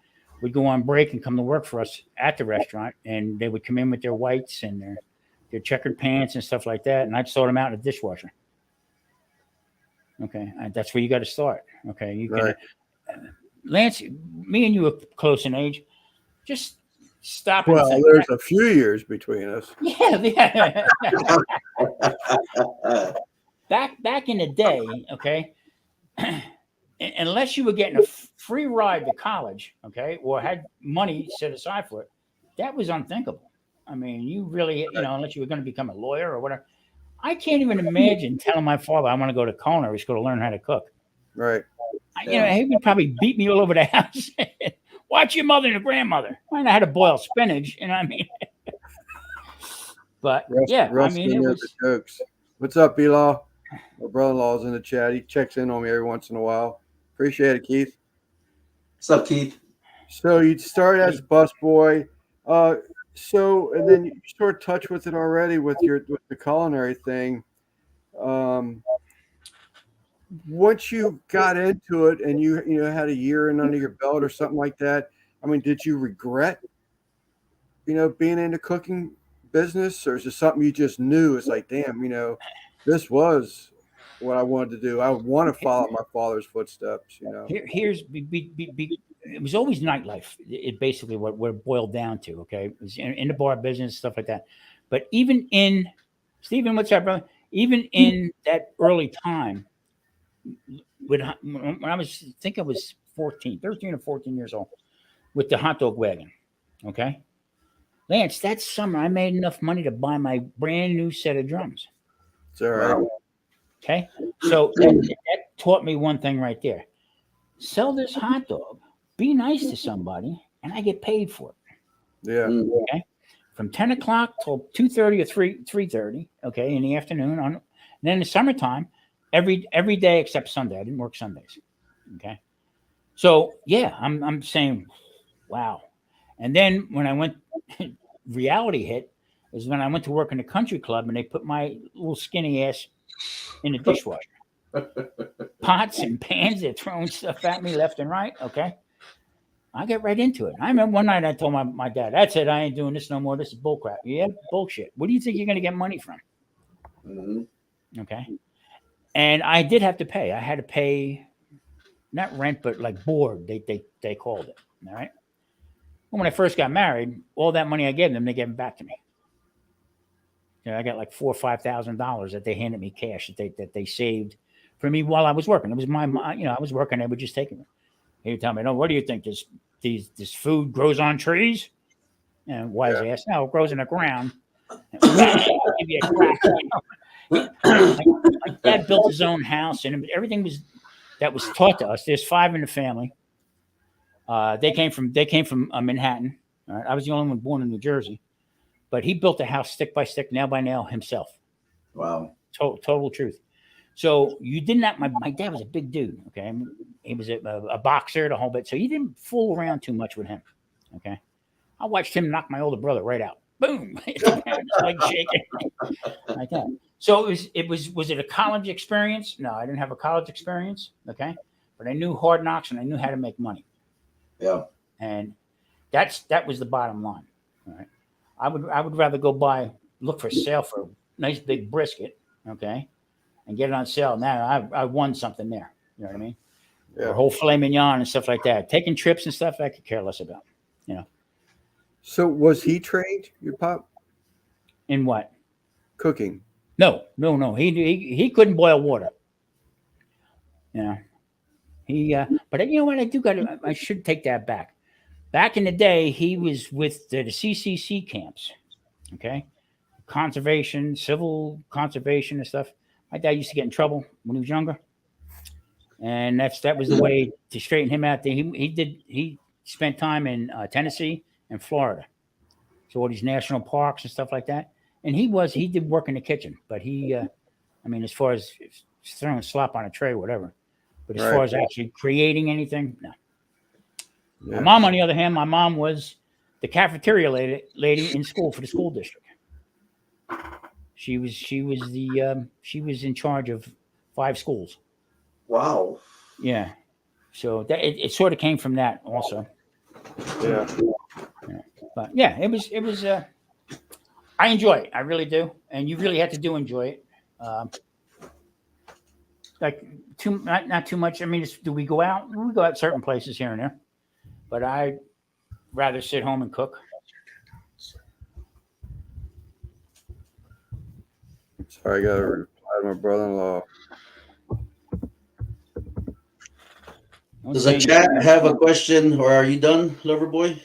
would go on break and come to work for us at the restaurant, and they would come in with their whites and their checkered pants and stuff like that, and I'd sort them out in the dishwasher. Okay, that's where you got to start. Okay, you can Right. Lance, me and you are close in age. Just stop and Well, think. there's a few years between us. Yeah, yeah. back in the day, okay, unless you were getting a free ride to college, okay, or had money set aside for it, that was unthinkable. I mean, you really, unless you were going to become a lawyer or whatever. I can't even imagine telling my father I want to go to culinary school to learn how to cook. Right. He would probably beat me all over the house. Watch your mother and your grandmother. I know how to boil spinach, I mean. But yeah, I Rest mean, in it there, was. the jokes. What's up, Elaw? My brother-in-law's in the chat. He checks in on me every once in a while. Appreciate it, Keith. What's up, Keith? So you started as a busboy. And then you sort of touched with it already with the culinary thing. Once you got into it and you had a year in under your belt or something like that, I mean, did you regret being in the cooking business, or is it something you just knew? It's like, damn, this was what I wanted to do. I want to follow my father's footsteps. Here's it was always nightlife. It basically what it boiled down to. Okay, it was in the bar business, stuff like that. But even in Stephen, what's up, brother? Even in that early time, when I was, I think I was 13 or 14 years old, with the hot dog wagon. Okay, Lance, that summer I made enough money to buy my brand new set of drums. It's all right. Okay, so that taught me one thing right there: sell this hot dog, be nice to somebody, and I get paid for it. Yeah. Okay, from 10 o'clock till 2:30 or 3:30. Okay, in the afternoon. And then in the summertime, every day except Sunday. I didn't work Sundays. Okay, so yeah, I'm saying, wow. And then when I went, reality hit is when I went to work in the country club and they put my little skinny ass in the dishwasher. Pots and pans, they're throwing stuff at me left and right. Okay. I get right into it. I remember one night I told my dad, that's it. I ain't doing this no more. This is bullcrap. Yeah, bullshit. What do you think you're going to get money from? Mm-hmm. Okay. And I did have to pay. I had to pay not rent, but like board, they called it. All right. Well, when I first got married, all that money I gave them, they gave it back to me. I got like $4,000 or $5,000 that they handed me cash that they saved for me while I was working. It was my, I was working. They would just take it. He would tell me, "No, what do you think? This food grows on trees?" And wise ass, no, it grows in the ground. Give you a crack. My dad built his own house, and everything that was taught to us. There's 5 in the family. They came from Manhattan. All right? I was the only one born in New Jersey, but he built a house stick by stick, nail by nail himself. Wow. Total truth. So you did not. My dad was a big dude. Okay, I mean, he was a boxer the whole bit. So you didn't fool around too much with him. Okay, I watched him knock my older brother right out. Boom, his leg shaking like that. So was it a college experience? No, I didn't have a college experience. Okay, but I knew hard knocks and I knew how to make money. Yeah. And that was the bottom line. All right, I would rather look for sale for a nice big brisket. Okay. And get it on sale. Now I won something there. You know what I mean? Yeah. Or whole filet mignon and stuff like that. Taking trips and stuff I could care less about. So was he trained, your pop, In what? cooking? No. He couldn't boil water. You know. But you know what? I should take that back. Back in the day, he was with the CCC camps. Okay, conservation, civil conservation and stuff. My dad used to get in trouble when he was younger, and that was the way to straighten him out. He spent time in Tennessee and Florida, so all these national parks and stuff like that. And he did work in the kitchen, but I mean, as far as throwing slop on a tray, or whatever. But as far Right. as actually creating anything, no. Yeah. My mom, on the other hand, my mom was the cafeteria lady in school for the school district. She was in charge of 5 schools. Wow. Yeah, so it sort of came from that also. Yeah. But yeah, it was. I enjoy it. I really do, and you really have to enjoy it. Like not too much. I mean, do we go out? We go out certain places here and there, but I rather sit home and cook. Sorry, I got to reply to my brother-in-law. Does the chat have a question, or are you done, lover boy?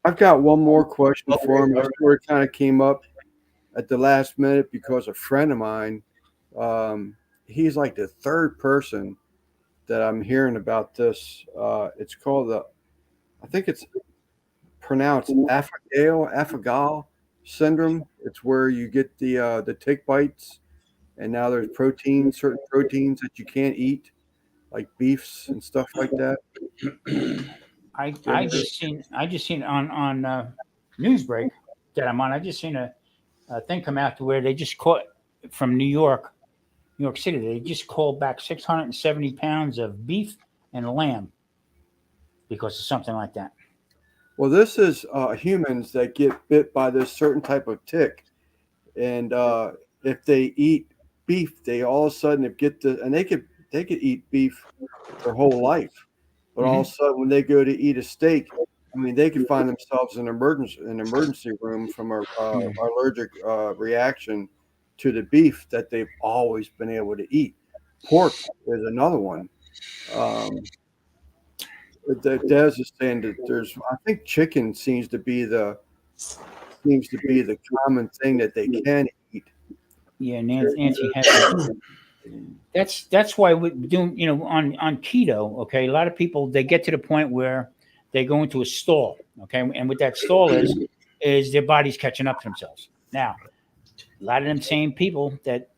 I've got one more question Okay, for him. all This story kind of came up at the last minute because a friend of mine, he's like the third person that I'm hearing about this. It's called I think it's pronounced Afagale syndrome. It's where you get the tick bites, and now there's certain proteins that you can't eat, like beefs and stuff like that. I just seen on Newsbreak that I'm on. I just seen a thing come out to where they just caught from New York City. They just called back 670 pounds of beef and lamb because of something like that. Well, this is humans that get bit by this certain type of tick, and if they eat beef, they all of a sudden and they could eat beef their whole life, but all of a sudden when they go to eat a steak, I mean, they could find themselves in an emergency room from a allergic reaction to the beef that they've always been able to eat. Pork is another one. Dez is saying that I think chicken seems to be the common thing that they can eat. Yeah, Nancy has. That's why we do. On keto. Okay, a lot of people, they get to the point where they go into a stall. Okay, and what that stall is their body's catching up to themselves. Now, a lot of them same people that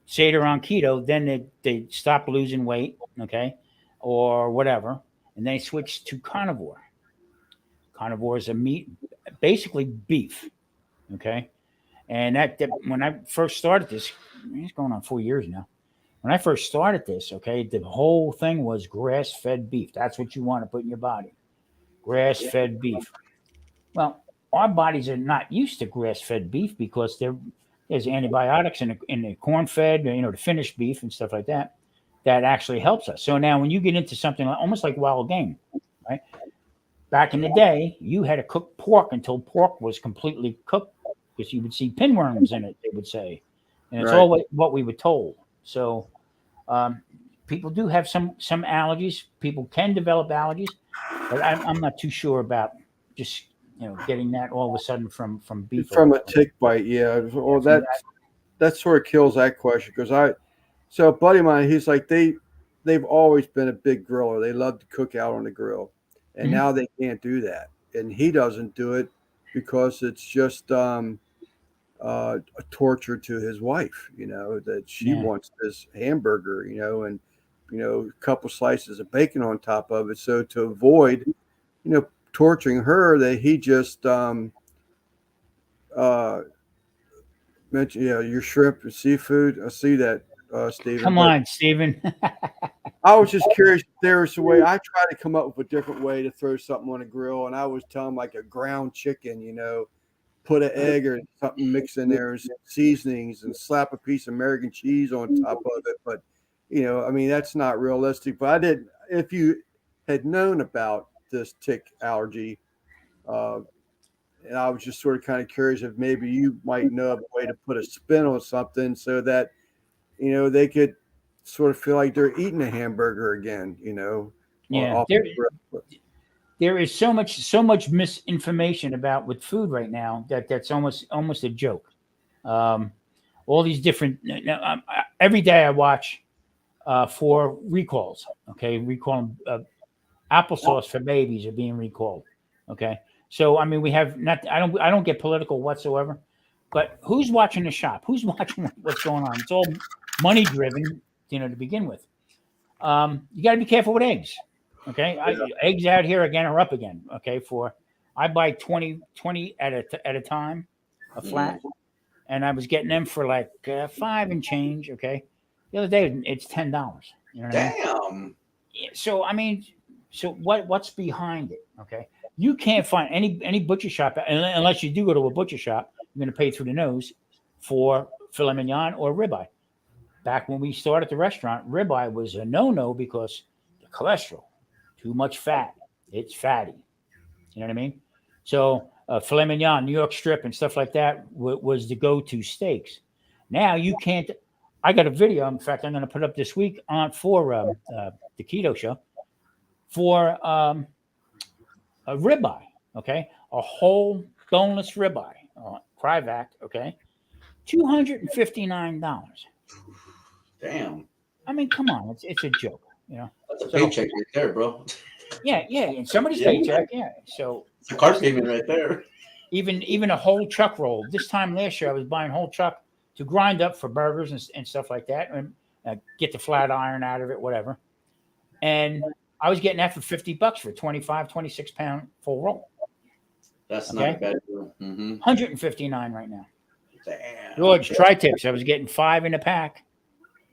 say they're on keto, then they stop losing weight. Okay, or whatever, and they switch to carnivore. Carnivore is a meat, basically beef. Okay, and that when I first started this, it's going on 4 years now. When I first started this, okay, the whole thing was grass-fed beef. That's what you want to put in your body, grass-fed beef. Well, our bodies are not used to grass-fed beef because there's antibiotics in the corn-fed, the finished beef and stuff like that. That actually helps us. So now, when you get into something almost like wild game, right? Back in the day, you had to cook pork until pork was completely cooked because you would see pinworms in it. They would say, and it's Right. all what we were told. So. People do have some allergies. People can develop allergies, but I'm not too sure about just getting that all of a sudden from beef. From a tick bite, yeah. Well, that sort of kills that question because so a buddy of mine, he's like they've always been a big griller. They love to cook out on the grill, and now they can't do that, and he doesn't do it because it's just a torture to his wife, that she wants this hamburger, and a couple slices of bacon on top of it. So to avoid, torturing her, that he just mentioned, your shrimp and seafood. I see that, Stephen. Come on, Stephen. I was just curious if there was a way. I try to come up with a different way to throw something on a grill, and I was telling like a ground chicken, put an egg or something mixed in there, and some seasonings, and slap a piece of American cheese on top of it. But I mean, that's not realistic. But I did. If you had known about this tick allergy, uh, and I was just sort of kind of curious if maybe you might know of a way to put a spin on something so that they could sort of feel like they're eating a hamburger again. Yeah, Off the grill. there is so much misinformation about with food right now that's almost a joke. Um, all these different every day I watch for recalls. Okay, recalling applesauce for babies are being recalled. Okay, so I mean we have not. I don't get political whatsoever, but who's watching the shop? Who's watching what's going on? It's all money driven, to begin with. You got to be careful with eggs. Okay, eggs out here again are up again. Okay, I buy 20 at a time, a flat, and I was getting them for like $5 and change. Okay, the other day it's $10. You know what I mean? Damn. So I mean, what's behind it? Okay, you can't find any butcher shop unless you do go to a butcher shop. You're going to pay through the nose for filet mignon or ribeye. Back when we started the restaurant, ribeye was a no because the cholesterol, too much fat. It's fatty. You know what I mean? So filet mignon, New York strip, and stuff like that was the go-to steaks. Now you can't. I got a video. In fact, I'm going to put up this week for the Keto show for a ribeye. Okay, a whole boneless ribeye, Kryvac. Okay, $259. Damn. I mean, come on, it's a joke, That's a paycheck right there, bro. Yeah, and somebody's paycheck, yeah. So It's a car payment right there. even a whole chuck roll. This time last year, I was buying whole chuck to grind up for burgers and stuff like that, and get the flat iron out of it, whatever. And I was getting that for $50 for a 25, 26 pound full roll. That's not a bad deal. Mm-hmm. $159 right now. Damn. George, tri-tips. I was getting 5 in a pack.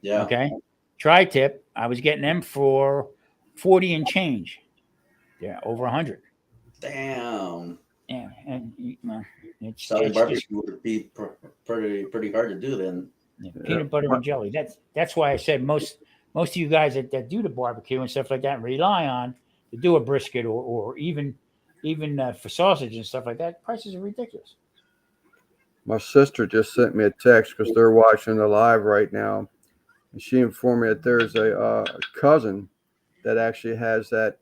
Yeah. Okay. Tri-tip. I was getting them for 40 and change. Yeah, over 100. Damn. Yeah, and it's barbecue would be pretty hard to do then. Yeah, peanut butter and jelly. That's why I said most of you guys that do the barbecue and stuff like that and rely on to do a brisket or even for sausage and stuff like that. Prices are ridiculous. My sister just sent me a text because they're watching the live right now, and she informed me that there's a cousin that actually has that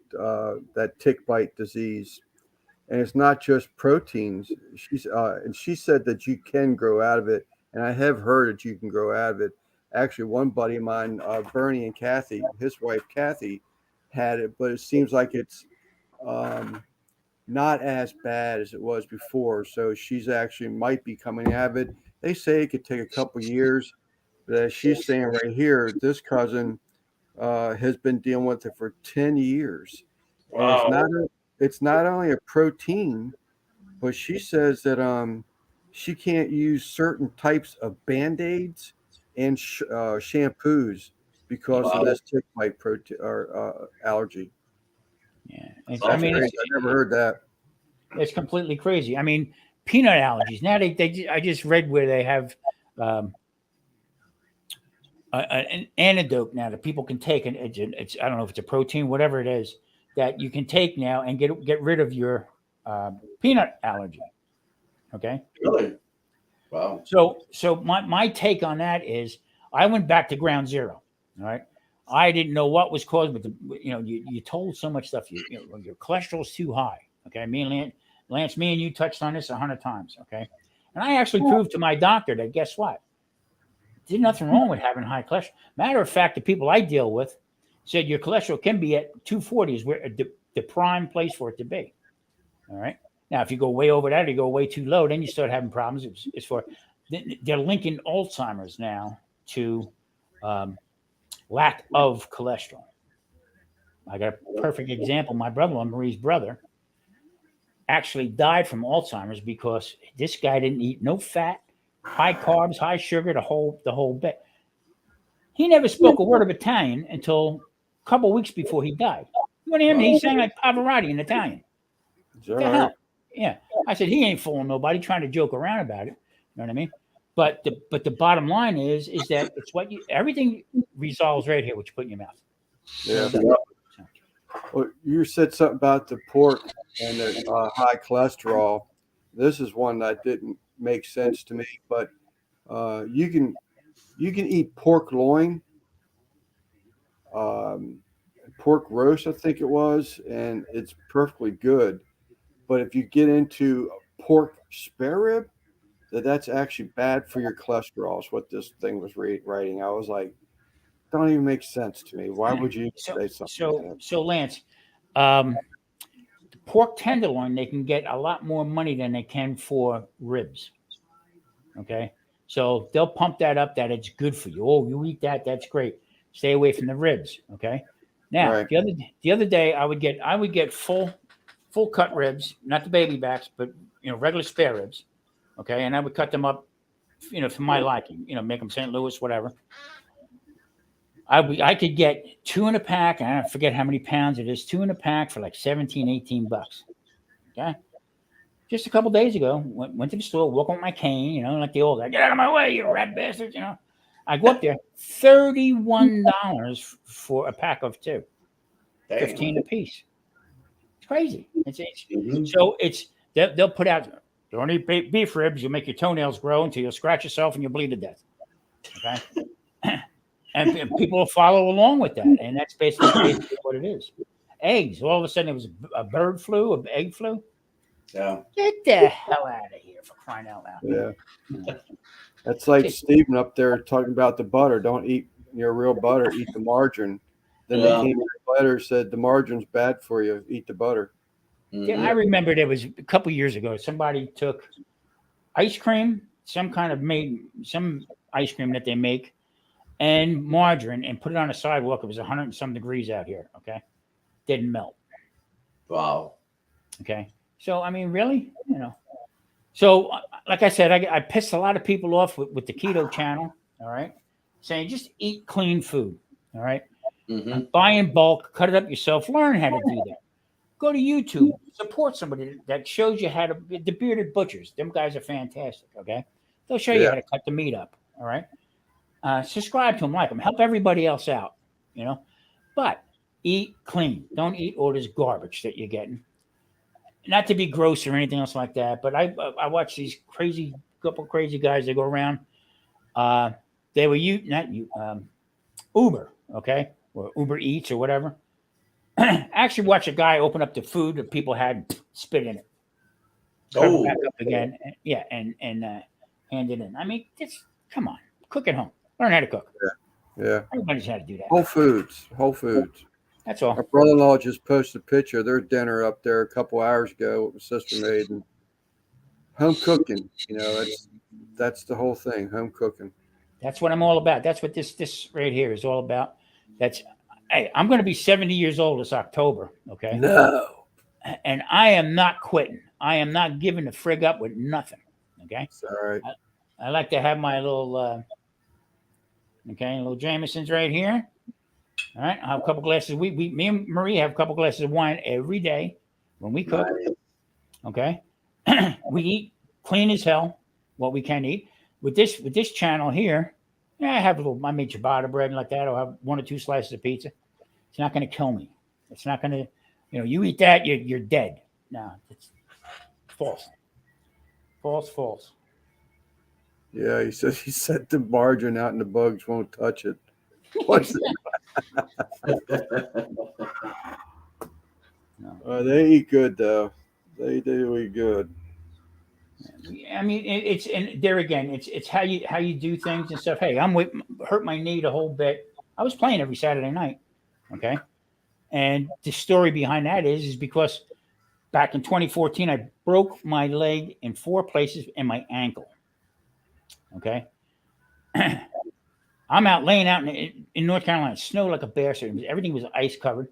tick bite disease, and it's not just proteins. And she said that you can grow out of it, and I have heard that you can grow out of it. Actually, one buddy of mine, Bernie and Kathy, his wife Kathy, had it, but it seems like it's not as bad as it was before. So she's actually might be coming out of it. They say it could take a couple years, but as she's saying right here, this cousin has been dealing with it for 10 years. Wow. And it's not only a protein, but she says that she can't use certain types of Band-Aids and shampoos because of this tick bite allergy. Yeah, I never heard that. It's completely crazy. I mean, peanut allergies. Now I just read where they have an antidote now that people can take, and it's I don't know if it's a protein, whatever it is, that you can take now and get rid of your peanut allergy. Okay. Really? Wow. So my take on that is I went back to ground zero. All right. I didn't know what was caused, but you told so much stuff. Your cholesterol's too high. Okay. Me and Lance, me and you touched on this 100 times. Okay. And I actually proved to my doctor that guess what? There's nothing wrong with having high cholesterol. Matter of fact, the people I deal with said your cholesterol can be at 240 is where the prime place for it to be. All right. Now, if you go way over that, or you go way too low, then you start having problems. They're linking Alzheimer's now to lack of cholesterol. I got a perfect example. My brother-in-law, Marie's brother, actually died from Alzheimer's because this guy didn't eat no fat, high carbs, high sugar, the whole bit. He never spoke a word of Italian until a couple of weeks before he died. You want to hear him? He sang like Pavarotti in Italian. What the hell? Yeah. I said, he ain't fooling nobody, trying to joke around about it. You know what I mean? But the bottom line is that it's what everything resolves right here, what you put in your mouth. Yeah. So, Well, you said something about the pork and the high cholesterol. This is one that didn't make sense to me, but you can eat pork loin, um, pork roast, I think it was, and it's perfectly good. But if you get into pork spare rib, that's actually bad for your cholesterol. Is what this thing was writing. I was like, don't even make sense to me. Why would you say something like that? so Lance, the pork tenderloin, they can get a lot more money than they can for ribs. Okay, so they'll pump that up that it's good for you. Oh, you eat that, that's great. Stay away from the ribs. Okay. Now Right. the other day I would get full cut ribs, not the baby backs, but regular spare ribs. Okay, and I would cut them up, for my liking. Make them St. Louis, whatever. I could get 2 in a pack, and I forget how many pounds it is. 2 in a pack for like $17-18. Okay. Just a couple days ago, went to the store, walking with my cane, like the old guy, get out of my way, you rat bastard, I go up there, $31 for a pack of 2, Dang. 15 a piece. It's crazy. Mhm. So they'll put out, don't eat beef ribs, you'll make your toenails grow until you'll scratch yourself and you'll bleed to death. Okay. And people will follow along with that. And that's basically what it is. Eggs. All of a sudden, it was a bird flu, an egg flu. Yeah. Get the hell out of here, for crying out loud. Yeah. That's like Stephen up there talking about the butter. Don't eat your real butter, eat the margarine. Then they came in the letter, said the margarine's bad for you. Eat the butter. Yeah, I remember there was a couple years ago, somebody took ice cream, some ice cream that they make, and margarine, and put it on a sidewalk. It was 100 and some degrees out here. Okay. Didn't melt. Wow. Okay. So, I mean, really, So, like I said, I pissed a lot of people off with the keto channel. All right. Saying just eat clean food. All right. Mm-hmm. Buy in bulk, cut it up yourself, learn how to do that. Go to YouTube, support somebody that shows you how to, the bearded butchers. Them guys are fantastic. Okay. They'll show you how to cut the meat up. All right. Subscribe to them, like them, help everybody else out, but eat clean. Don't eat all this garbage that you're getting. Not to be gross or anything else like that, but I watch these couple crazy guys that go around. They were Uber, okay, or Uber Eats or whatever. Actually, watch a guy open up the food that people had, spit in it, cover it back up again, and hand it in. I mean, just come on, cook at home, learn how to cook. Yeah. Everybody's had to do that. Whole Foods. That's all. My brother-in-law just posted a picture of their dinner up there a couple hours ago. What my sister made, and home cooking. That's the whole thing. Home cooking. That's what I'm all about. That's what this right here is all about. Hey, I'm going to be 70 years old this October. Okay. No. And I am not quitting. I am not giving the frig up with nothing. Okay. It's all right. I like to have my little, little Jameson's right here. All right. I'll have a couple glasses. Me and Marie have a couple glasses of wine every day when we cook. Nice. Okay. We eat clean as hell, what we can eat. With this channel here, I have I made ciabatta bread and like that. I'll have 1 or 2 slices of pizza. It's not going to kill me. It's not going to, you eat that, you're dead. No, it's false. False. Yeah, he said the margarine out and the bugs won't touch it. What's No. They eat good though. They do eat good. I mean, and there again, it's how you do things and stuff. Hey, hurt my knee a whole bit. I was playing every Saturday night. Okay. And the story behind that is because back in 2014, I broke my leg in 4 places and my ankle. Okay. I'm out laying out in North Carolina, snow like a bear. So everything was ice covered.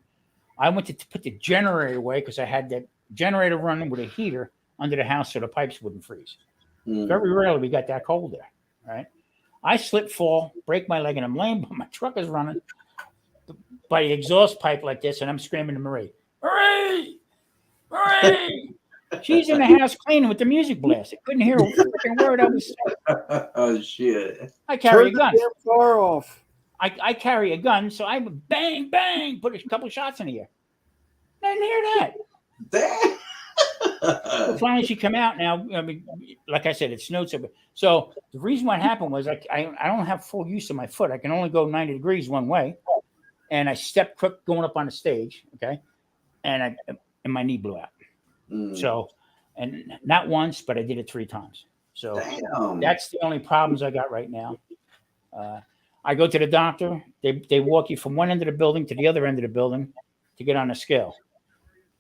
I went to put the generator away because I had that generator running with a heater under the house so the pipes wouldn't freeze. Very rarely we got that cold there. Right. I slip, fall, break my leg, and I'm laying, but my truck is running by the exhaust pipe like this, and I'm screaming to Marie, Marie! She's in the house cleaning with the music blasted. Couldn't hear a freaking word I was saying. Oh shit! I carry Turn a gun. the damn car off. I carry a gun, so I would bang, bang, put a couple shots in the air. I didn't hear that. Damn. So finally, she come out now. I mean, like I said, it snowed so the reason what happened was I don't have full use of my foot. I can only go 90 degrees one way, and I stepped quick going up on the stage. Okay, and my knee blew out. So, and not once, but I did it 3 times. So that's the only problems I got right now. I go to the doctor. They walk you from one end of the building to the other end of the building to get on a scale.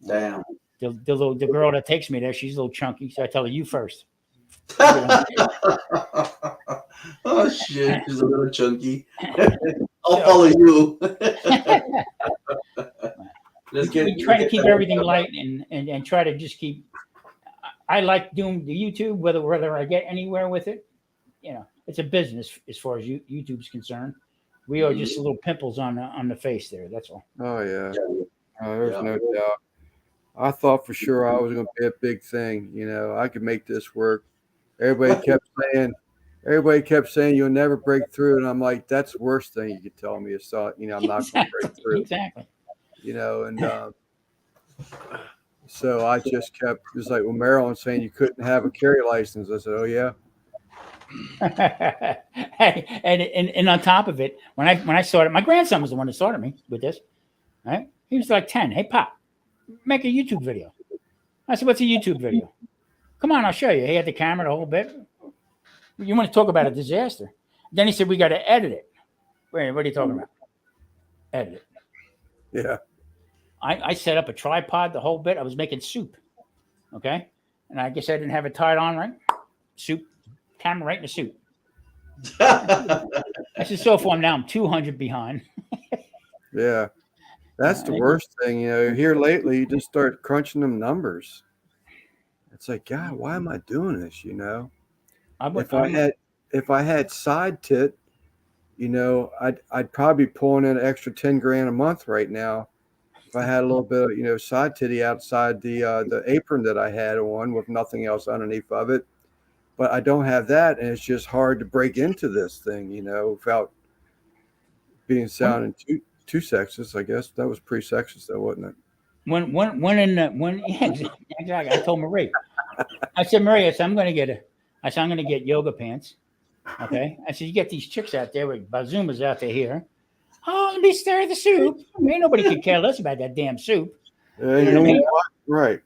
Damn. The girl that takes me there, she's a little chunky. So I tell her, you first. Oh shit, she's a little chunky. I'll follow you. We try to keep everything light and try to just keep. I like doing the YouTube, whether I get anywhere with it. You know, it's a business as far as YouTube's concerned. We are just little pimples on the face there. That's all. Oh yeah. There's no doubt. I thought for sure I was going to be a big thing. You know, I could make this work. Everybody kept saying you'll never break through, and I'm like, that's the worst thing you could tell me. Is thought, you know, I'm not going to break through. Exactly. You know, and so I just kept. It was like when Marilyn saying you couldn't have a carry license. I said, oh yeah. and on top of it, when I started, my grandson was the one that started me with this. Right? He was like 10. Hey, Pop, make a YouTube video. I said, what's a YouTube video? Come on, I'll show you. He had the camera the whole bit. You want to talk about a disaster? Then he said, we got to edit it. Wait, what are you talking about? Edit it. Yeah. I set up a tripod the whole bit. I was making soup. Okay. And I guess I didn't have it tied on right. Soup. Camera right in the soup. I said, so far now I'm 200 behind. Yeah. That's the worst thing, you know. Here lately, you just start crunching them numbers. It's like, God, why am I doing this? You know, if I had side tit, you know, I'd probably be pulling in an extra 10 grand a month right now. If I had a little bit of, you know, side titty outside the apron that I had on with nothing else underneath of it, but I don't have that, and it's just hard to break into this thing, you know, without being sounding too sexist. I guess that was pretty sexist, though, wasn't it? Yeah, exactly. I told Marie. I said, Marie, I'm going to get yoga pants. Okay. I said, you get these chicks out there with bazumas out there here. Oh, let me stir the soup. Ain't nobody could care less about that damn soup. You know what I mean? Right.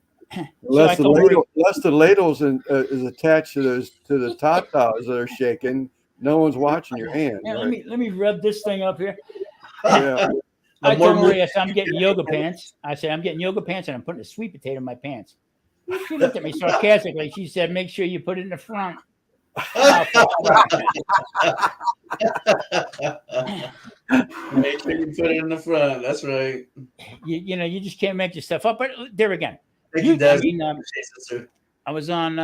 Unless the ladles is attached to the tatas that are shaking, no one's watching your hand. Yeah, right? let me rub this thing up here. Yeah. I told Maria, I'm getting yoga pants. I said, I'm getting yoga pants and I'm putting a sweet potato in my pants. She looked at me sarcastically. She said, make sure you put it in the front. Make sure you put it in the front. That's right. You know, you just can't make this stuff up. But there again, Thank you, Dad. I was on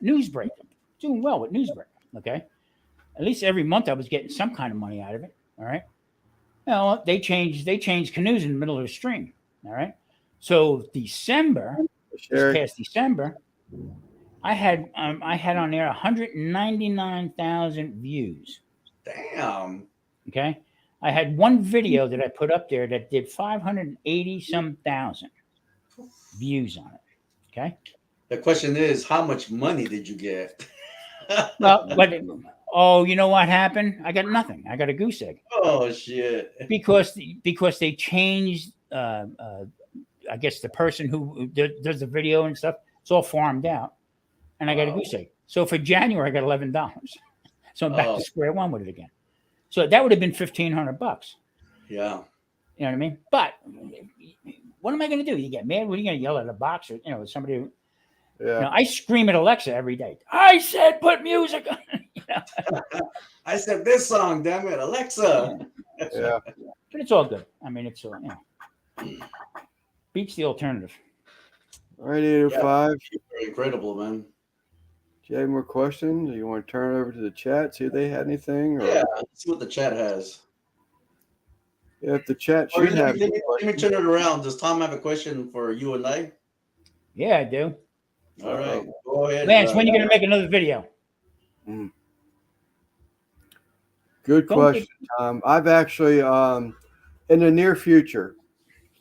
Newsbreak. Doing well with Newsbreak. Okay. At least every month I was getting some kind of money out of it. All right. Well, they changed canoes in the middle of the stream. All right. So December, this past December, I had on there 199,000 views. Damn. Okay. I had one video that I put up there that did 580-some thousand views on it. Okay. The question is, how much money did you get? Well, you know what happened? I got nothing. I got a goose egg. Oh shit! Because they changed. I guess the person who does the video and stuff, it's all farmed out, and I got a goose egg. So for January, I got $11. So I'm back to square one with it again. So that would have been $1,500. Yeah. You know what I mean? But what am I going to do? You get mad? What are you going to yell at a box or somebody? Yeah. You know, I scream at Alexa every day. I said, put music on. You know? I said this song, damn it, Alexa. Yeah. But it's all good. I mean, it's beats the alternative. All right, 805. Incredible, man. Do you have more questions? Do you want to turn it over to the chat, see if they had anything? Or? Yeah, let's see what the chat has. Yeah, if the chat should have. Let me turn it around. Does Tom have a question for you and I? Yeah, I do. All right, go ahead. Lance, when are you going to make another video? Good Don't question, Tom. I've actually, in the near future,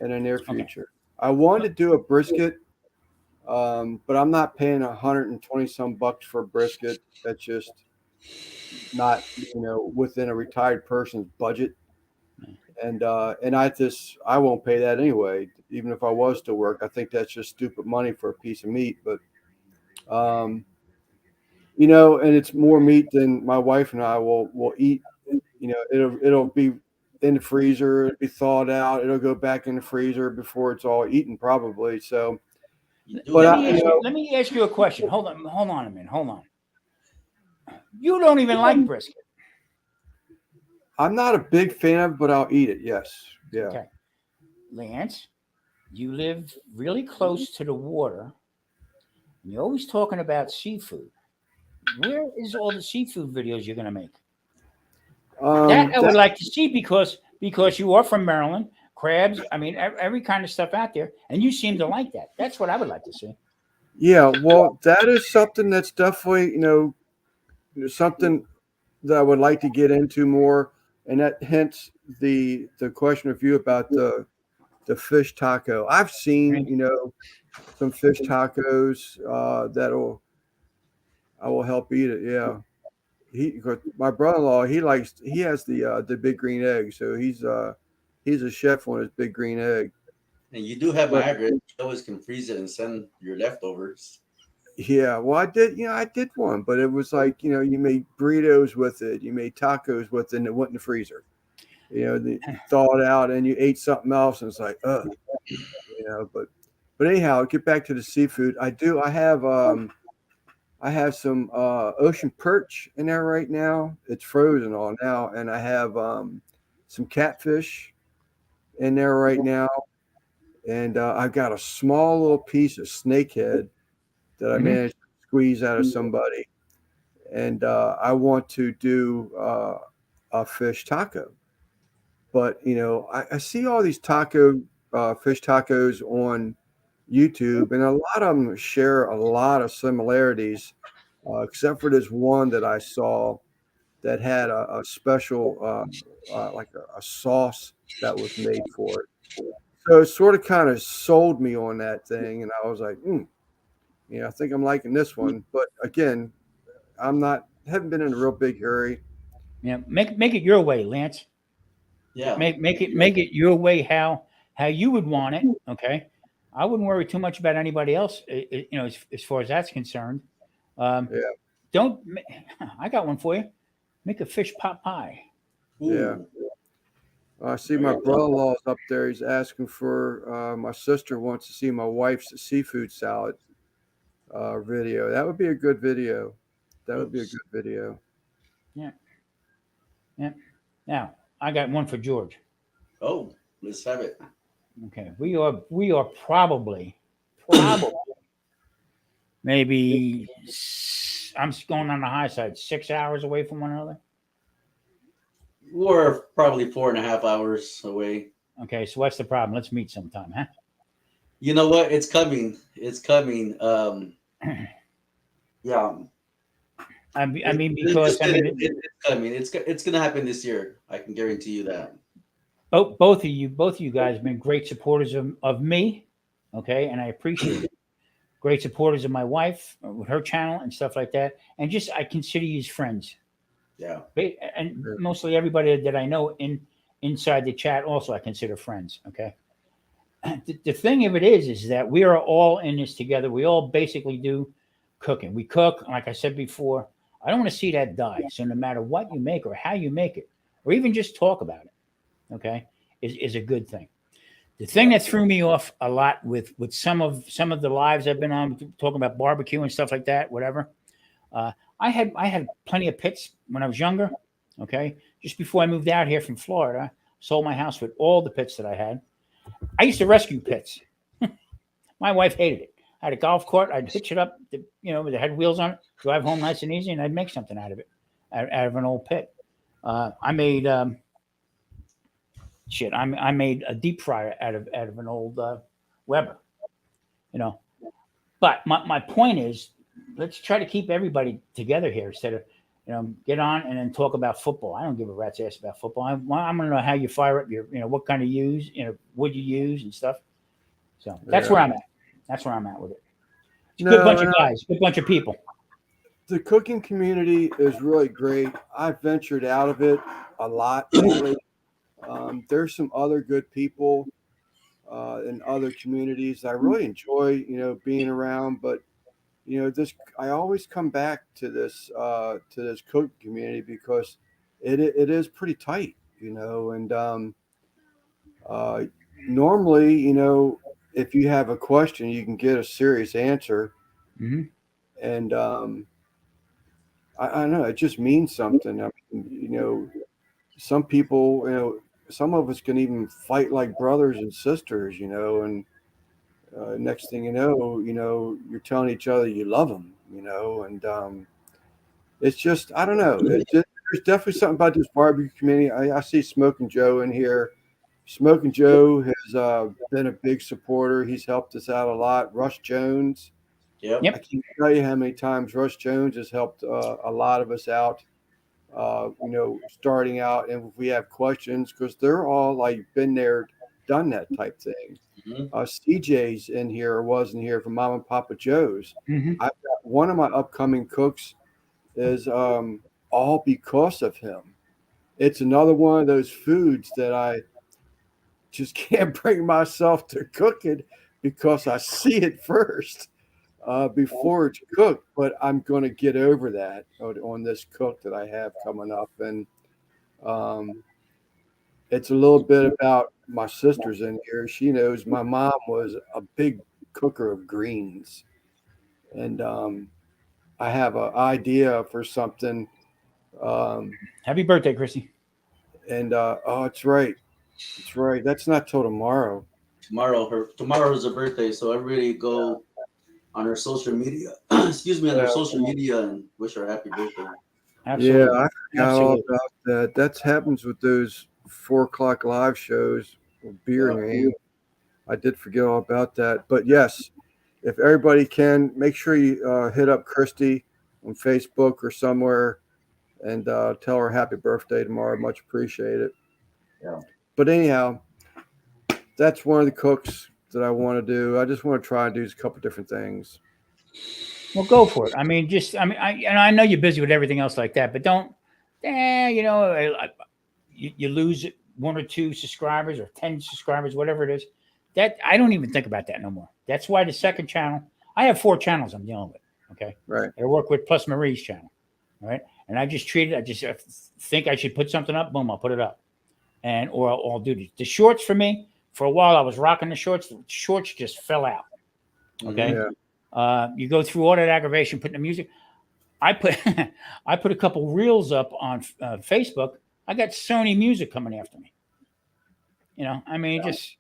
I wanted to do a brisket, but I'm not paying 120 some bucks for a brisket. That's just not, within a retired person's budget. And I won't pay that anyway, even if I was to work. I think that's just stupid money for a piece of meat. But, and it's more meat than my wife and I will eat. It'll be in the freezer, it'll be thawed out, it'll go back in the freezer before it's all eaten, probably. So, let me ask you a question. Hold on a minute. Hold on. You don't even like brisket. I'm not a big fan of it, but I'll eat it. Yes. Yeah. Okay. Lance, you live really close to the water. And you're always talking about seafood. Where is all the seafood videos you're going to make? That I would like to see because you are from Maryland, crabs. I mean, every kind of stuff out there, and you seem to like that. That's what I would like to see. Yeah, well, that is something that's definitely something that I would like to get into more, and that hence the question of you about the fish taco. I've seen some fish tacos I will help eat it. Yeah. My brother-in-law, he has the big green egg, so he's a chef on his big green egg. And you do have my address. You always can freeze it and send your leftovers. Yeah, well, I did one, but it was like you made burritos with it, you made tacos with it, and it went in the freezer. You thaw it out, and you ate something else, and it's like, But anyhow, get back to the seafood. I have some ocean perch in there right now. It's frozen all now. And I have some catfish in there right now. And I've got a small little piece of snakehead that I managed to squeeze out of somebody. And I want to do a fish taco. But, I see all these fish tacos on YouTube, and a lot of them share a lot of similarities, except for this one that I saw that had a special, like a sauce that was made for it. So it sort of kind of sold me on that thing, and I was like, I think I'm liking this one. But again, haven't been in a real big hurry. Yeah, make it your way, Lance. Yeah, make it your way how you would want it. Okay. I wouldn't worry too much about anybody else, as far as that's concerned. Don't. I got one for you. Make a fish pot pie. Yeah. I see my brother-in-law's up there. He's asking for. My sister wants to see my wife's seafood salad video. That would be a good video. Yeah. Yeah. Now I got one for George. Oh, let's have it. Okay, we are probably maybe I'm going on the high side, 6 hours away from one another. We're probably 4.5 hours away. Okay, so what's the problem? Let's meet sometime, huh? You know what? It's coming. Yeah. I mean, because it's coming. It's gonna happen this year. I can guarantee you that. Both of you guys have been great supporters of me, okay, and I appreciate it. Great supporters of my wife with her channel and stuff like that, and just I consider you as friends. Yeah, and mostly everybody that I know inside the chat also I consider friends. Okay, the thing of it is that we are all in this together. We all basically do cooking. We cook, like I said before. I don't want to see that die. So no matter what you make or how you make it, or even just talk about it, okay, is a good thing. The thing that threw me off a lot with some of the lives I've been on talking about barbecue and stuff like that, whatever. I had plenty of pits when I was younger. Okay, just before I moved out here from Florida, sold my house with all the pits that I had. I used to rescue pits. My wife hated it. I had a golf cart. I'd hitch it up, it had wheels on it, drive home nice and easy, and I'd make something out of it, out of an old pit. I made I made a deep fryer out of an old Weber. But my point is, let's try to keep everybody together here instead of, get on and then talk about football. I don't give a rat's ass about football. I'm going to know how you fire up your, what kind of wood you use and stuff. So that's where I'm at. That's where I'm at with it. It's a good bunch of guys, good bunch of people. The cooking community is really great. I've ventured out of it a lot lately. There's some other good people in other communities I really enjoy, being around. But I always come back to this cooking community because it is pretty tight, and normally, if you have a question, you can get a serious answer, Mm-hmm. and I know it just means something. I mean, some people, some of us can even fight like brothers and sisters, and next thing you know, you're telling each other you love them, and it's just, I don't know. It's just, there's definitely something about this barbecue community. I see Smoking Joe in here. Smoking Joe has been a big supporter. He's helped us out a lot. Rush Jones. Yep. I can't tell you how many times Rush Jones has helped a lot of us out. Starting out, and if we have questions, because they're all like been there, done that type thing. Mhm. CJ's in here or wasn't here from Mom and Papa Joe's. Mm-hmm. I've got one of my upcoming cooks is all because of him. It's another one of those foods that I just can't bring myself to cook it because I see it first before it's cooked. But I'm going to get over that on this cook that I have coming up. And it's a little bit about my sister's in here. She knows my mom was a big cooker of greens. And I have an idea for something. Happy birthday, Chrissy. And oh, it's right. It's right. That's not till tomorrow. Tomorrow's her birthday, so everybody go on her social media. Excuse me, on her social media and wish her a happy birthday. Absolutely. Yeah, I forgot all about that. That happens with those 4 o'clock live shows with beer name. I did forget all about that. But yes, if everybody can, make sure you hit up Christy on Facebook or somewhere and tell her happy birthday tomorrow. Much appreciated. Yeah. But anyhow, that's one of the cooks that I want to do. I just want to try and do a couple different things. Well, go for it. I mean, I know you're busy with everything else like that, but don't, you lose 1 or 2 subscribers or 10 subscribers, whatever it is. That I don't even think about that no more. That's why the second channel, I have 4 channels I'm dealing with. Okay. Right. I work with plus Marie's channel. Right. And I just think I should put something up. Boom, I'll put it up. Or I'll do the shorts for me. For a while, I was rocking the shorts. The shorts just fell out. Okay. Yeah. You go through all that aggravation, putting the music. I put a couple reels up on Facebook. I got Sony Music coming after me. I mean, just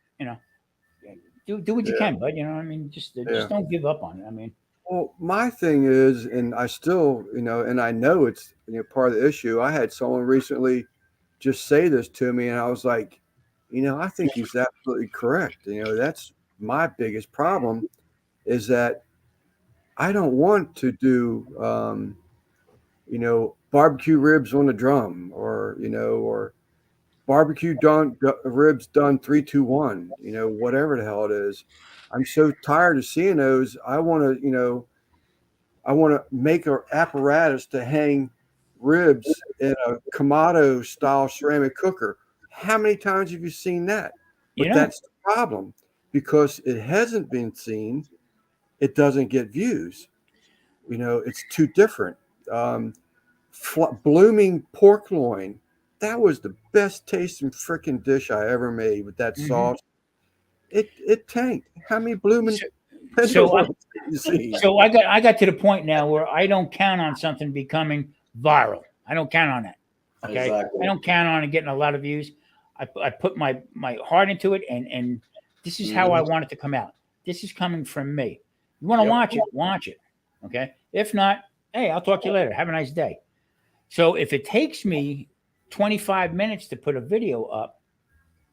do what you can, bud. I mean, just don't give up on it. I mean, well, my thing is, and I still, and I know it's part of the issue. I had someone recently just say this to me, and I was like, I think he's absolutely correct. That's my biggest problem is that I don't want to do, barbecue ribs on a drum or barbecue ribs done 3, 2, 1, whatever the hell it is. I'm so tired of seeing those. I want to make an apparatus to hang ribs in a Kamado style ceramic cooker. How many times have you seen that? But that's the problem because it hasn't been seen. It doesn't get views. It's too different. Blooming pork loin. That was the best tasting freaking dish I ever made with that sauce. It tanked. How many blooming so I got to the point now where I don't count on something becoming viral. I don't count on that. Okay. Exactly. I don't count on it getting a lot of views. I put my heart into it and this is how I want it to come out. This is coming from me. You want to watch it. Okay. If not, hey, I'll talk to you later. Have a nice day. So if it takes me 25 minutes to put a video up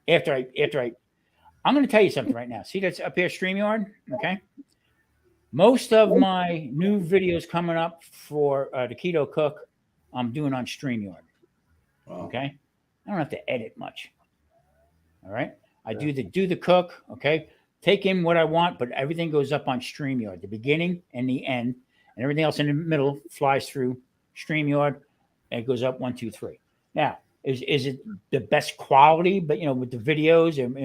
after I'm going to tell you something right now. See that's up here, StreamYard? Okay. Most of my new videos coming up for the Keto Cook, I'm doing on StreamYard. Wow. Okay, I don't have to edit much. All right, I Yeah. do the cook. Okay, take in what I want, but everything goes up on StreamYard. The beginning and the end, and everything else in the middle flies through StreamYard, and it goes up 1, 2, 3. Now, is it the best quality? But with the videos and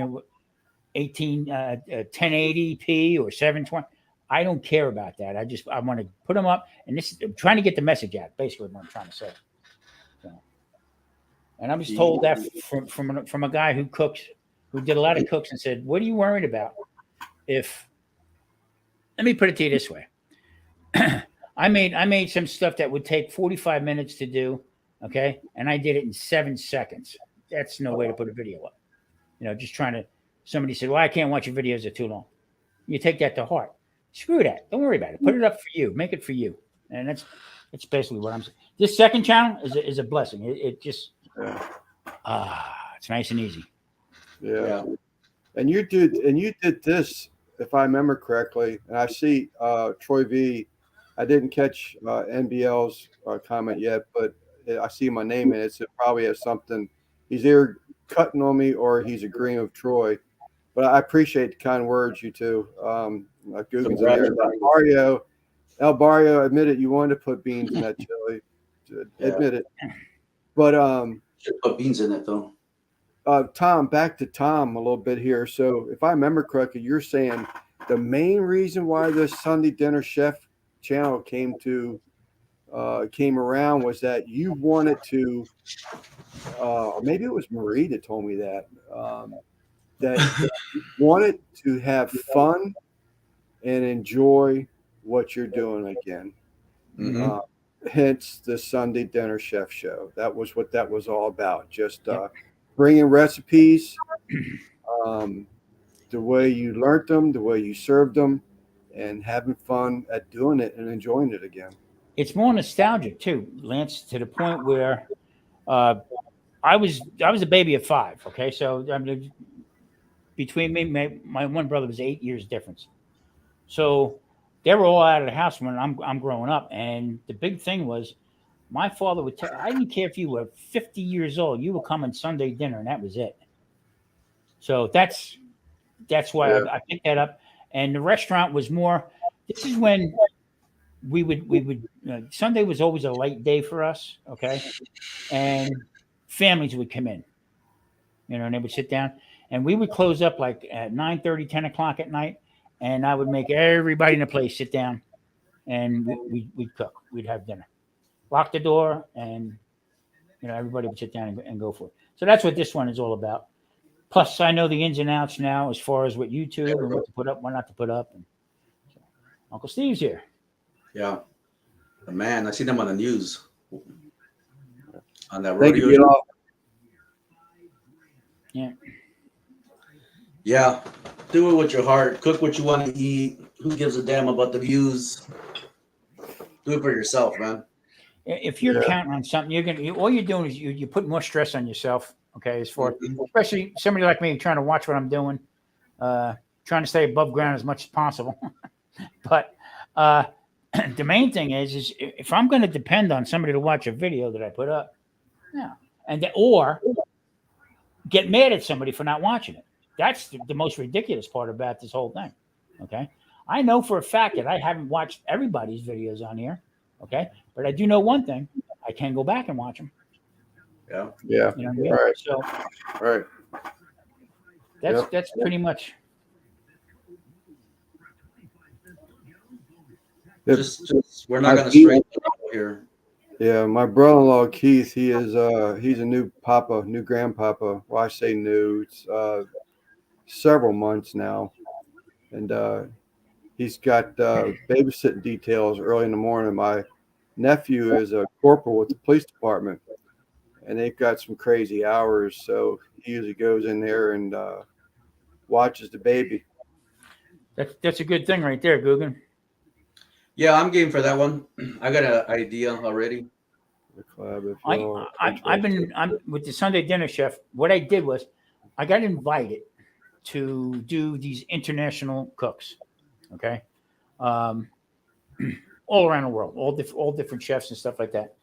1080p or 720. I don't care about that. I want to put them up, and I'm trying to get the message out. Basically, what I'm trying to say. So, and I was told that from a guy who cooks, who did a lot of cooks, and said, "What are you worried about? If let me put it to you this way, I made some stuff that would take 45 minutes to do, okay, and I did it in 7 seconds. That's no way to put a video up. Just trying to. Somebody said, "Well, I can't watch your videos; they're too long." You take that to heart. Screw that. Don't worry about it. Put it up for you. Make it for you. And that's basically what I'm saying. This second channel is a blessing. It just it's nice and easy. Yeah. And you did this, if I remember correctly. And I see Troy V. I didn't catch NBL's comment yet, but I see my name in it. So it probably has something. He's either cutting on me or he's agreeing with Troy. But I appreciate the kind words, you two. Guggen's in there. El Barrio admitted you wanted to put beans in that chili. Admit it. But should put beans in it though. Tom, back to Tom a little bit here. So if I remember correctly, you're saying the main reason why this Sunday Dinner Chef channel came around was that you wanted to, maybe it was Marie that told me that you wanted to have fun and enjoy what you're doing again. Mm-hmm. Hence the Sunday Dinner Chef Show. That was what that was all about. Just bringing recipes, the way you learned them, the way you served them, and having fun at doing it and enjoying it again. It's more nostalgic too, Lance, to the point where I was a baby of 5. Okay, so between me, my one brother was 8 years difference. So they were all out of the house when I'm growing up, and the big thing was my father would tell. I didn't care if you were 50 years old; you were coming Sunday dinner, and that was it. So that's why I picked that up. And the restaurant was more. This is when we would Sunday was always a light day for us. Okay, and families would come in, and they would sit down, and we would close up like at 9:30, 10 o'clock at night. And I would make everybody in the place sit down, and we'd cook. We'd have dinner, lock the door, and everybody would sit down and go for it. So that's what this one is all about. Plus, I know the ins and outs now as far as what YouTube and what to put up, what not to put up. And so, Uncle Steve's here. Yeah, man, I see them on the news on that rodeo. Yeah. Yeah, do it with your heart. Cook what you want to eat. Who gives a damn about the views? Do it for yourself, man. If you're counting on something, all you're doing is you put more stress on yourself. Okay, especially somebody like me trying to watch what I'm doing, trying to stay above ground as much as possible. But the main thing is if I'm going to depend on somebody to watch a video that I put up, or get mad at somebody for not watching it. That's the most ridiculous part about this whole thing. Okay. I know for a fact that I haven't watched everybody's videos on here. Okay. But I do know one thing. I can go back and watch them. Yeah. Yeah. You know what I mean? Right. So right. That's pretty much. Just we're not going to straighten it out here. Yeah, my brother-in-law Keith, he's a new grandpapa. Well, I say new. It's several months now, and he's got babysitting details early in the morning. My nephew is a corporal with the police department, and they've got some crazy hours. So he usually goes in there and watches the baby. That's a good thing right there, Guggen. Yeah, I'm game for that one. I got an idea already. The club, if I'm with the Sunday Dinner Chef. What I did was I got invited to do these international cooks. Okay. um, all around the world, all different chefs and stuff like that.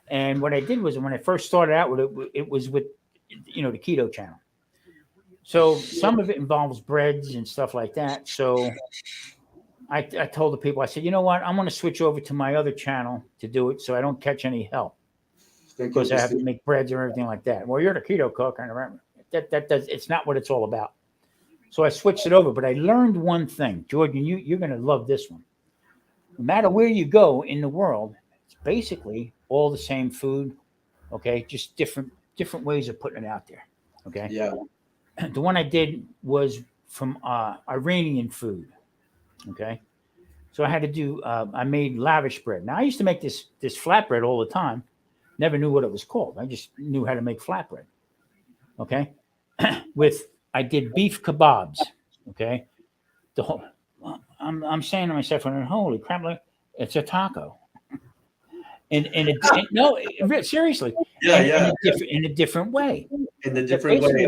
And what I did was when I first started out with it was with, the Keto channel. So some of it involves breads and stuff like that. So I told the people, I said, you know what, I'm going to switch over to my other channel to do it, so I don't catch any help. Because I have to make breads or everything like that. Well, you're the keto cook, I remember. That does, it's not what it's all about. So I switched it over, but I learned one thing, Jordan. You're going to love this one. No matter where you go in the world, it's basically all the same food. Okay, just different ways of putting it out there. Okay. Yeah. The one I did was from Iranian food. Okay. So I had to do. I made lavish bread. Now I used to make this flatbread all the time. Never knew what it was called. I just knew how to make flatbread. Okay. I did beef kebabs. Okay. I'm saying to myself, holy crap, it's a taco. No, seriously. Yeah. In a different way. In a different way.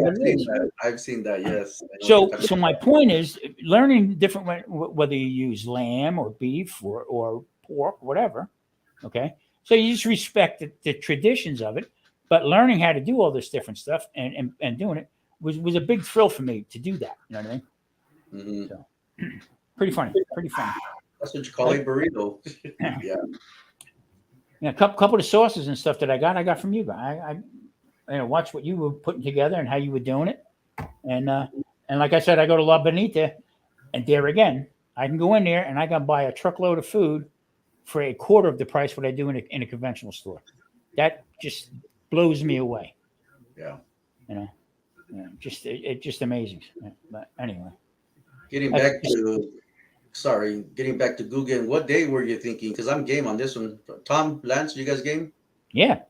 I've seen that. Yes. So my point is learning different way, whether you use lamb or beef or pork, whatever. Okay. So you just respect the traditions of it, but learning how to do all this different stuff and doing it was a big thrill for me to do that. You know what I mean? So, pretty funny. That's what you call a burrito. Yeah. Yeah, a couple of sauces and stuff that I got from you. I watched what you were putting together and how you were doing it, and like I said, I go to La Bonita, and there again, I can go in there and I can buy a truckload of food for a quarter of the price what I do in a conventional store. That just blows me away. Yeah. It's just amazing. But anyway, getting back to Guggen, what day were you thinking? Because I'm game on this one. Tom, Lance, you guys game? Yeah.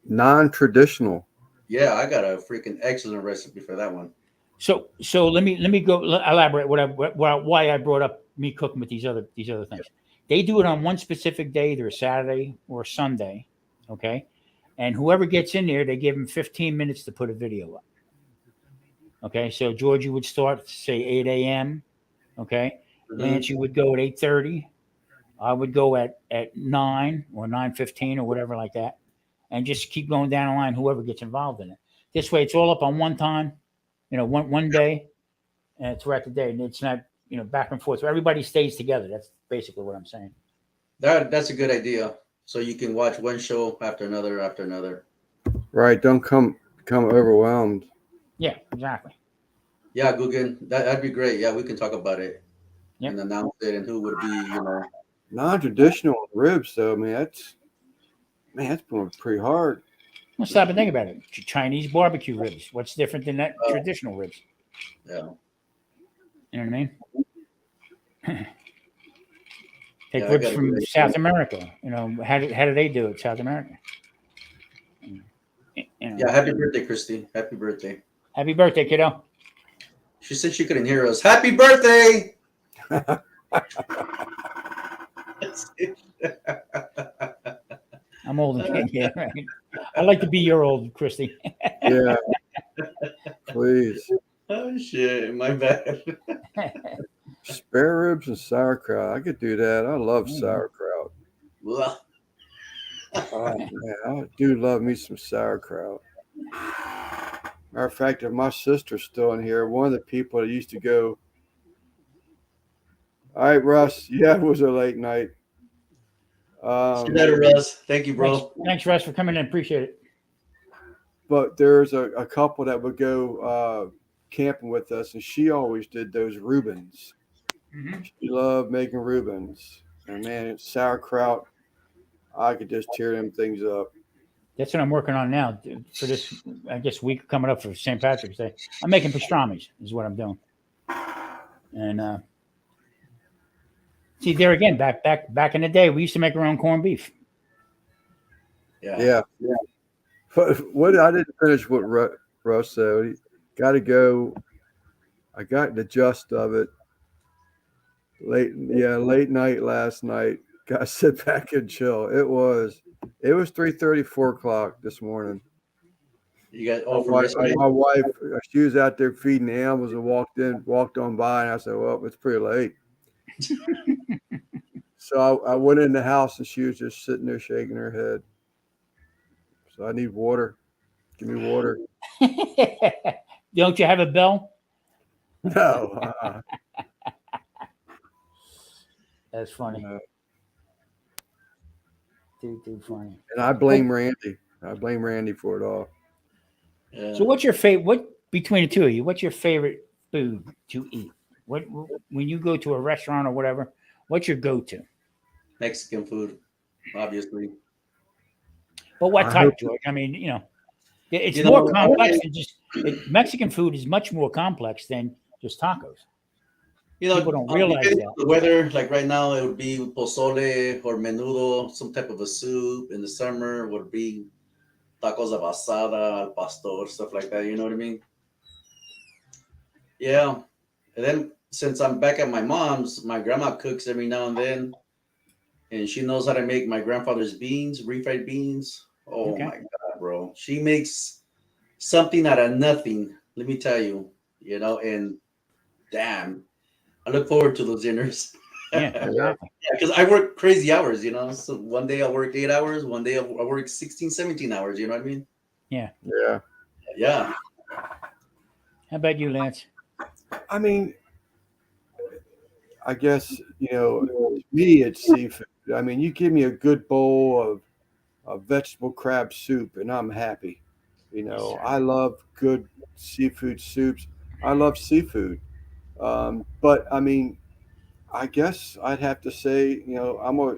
Non-traditional. Yeah, I got a freaking excellent recipe for that one. So let me go elaborate why I brought up me cooking with these other things. They do it on one specific day, either a Saturday or a Sunday, okay? And whoever gets in there, they give them 15 minutes to put a video up. Okay, so George, you would start, say, 8 a.m., okay? Lance, you would go at 8:30. I would go at 9 or 9:15 or whatever like that, and just keep going down the line, whoever gets involved in it. This way, it's all up on one time, one day, and throughout the day, and it's not, back and forth. So everybody stays together. That's basically what I'm saying. That's a good idea. So you can watch one show after another. Right. Don't become overwhelmed. Yeah, exactly. Yeah, Guggen, that'd be great. Yeah, we can talk about it and announce it and who would be, Non-traditional ribs, though. I mean, that's going pretty hard. Well, stop and think about it. Chinese barbecue ribs. What's different than that traditional ribs? Yeah. You know what I mean? Take ribs from South America. How do they do it? South America. Yeah. Happy birthday, Christy. Happy birthday. Happy birthday, kiddo. She said she couldn't hear us. Happy birthday. I'm old and yeah, right. I'd like to be your old, Christy. Yeah. Please. Oh shit, my bad. Spare ribs and sauerkraut. I could do that. I love sauerkraut. Oh, man, I do love me some sauerkraut. Matter of fact, if my sister's still in here, one of the people that used to go, all right, Russ, yeah, it was a late night. Good night, Russ. Thank you, bro. Thanks, Russ, for coming in. Appreciate it. But there's a couple that would go camping with us, and she always did those Reubens. She loved making Reubens. And, man, sauerkraut, I could just tear them things up. That's what I'm working on now for this, I guess, week coming up for St. Patrick's Day. I'm making pastrami's is what I'm doing. And see, there again, back in the day, we used to make our own corned beef. Yeah. What I didn't finish what Russ said. He got to go. I got the gist of it. Late night last night. Got to sit back and chill. It was 3:30, 4 o'clock this morning. You got my wife, she was out there feeding the animals and walked on by, and I said, well, it's pretty late. So I went in the house and she was just sitting there shaking her head. So I need water. Give me water. Don't you have a bell? No. That's funny. No. Too funny. And I blame Randy. I blame Randy for it all. Yeah. So, what's your favorite? What between the two of you? What's your favorite food to eat? What when you go to a restaurant or whatever? What's your go-to? Mexican food, obviously. But what I type, hope- George? I mean, it's You more know, complex than just Mexican food is much more complex than just tacos. People don't realize depending that. on the weather, like right now, it would be pozole or menudo, some type of a soup. In the summer, would be tacos de basada, al pastor, stuff like that. You know what I mean? Yeah. And then since I'm back at my mom's, my grandma cooks every now and then, and she knows how to make my grandfather's beans, refried beans. Oh Okay. my god, bro! She makes something out of nothing. Let me tell you, and damn, I look forward to those dinners. Yeah, Yeah, exactly. because I work crazy hours, So one day I work 8 hours, one day I work 16, 17 hours, you know what I mean? Yeah. Yeah. Yeah. How about you, Lance? I mean, I guess, to me, it's seafood. I mean, you give me a good bowl of vegetable crab soup and I'm happy. Yes, sir. I love good seafood soups. I love seafood. But I mean, I guess I'd have to say, I'm a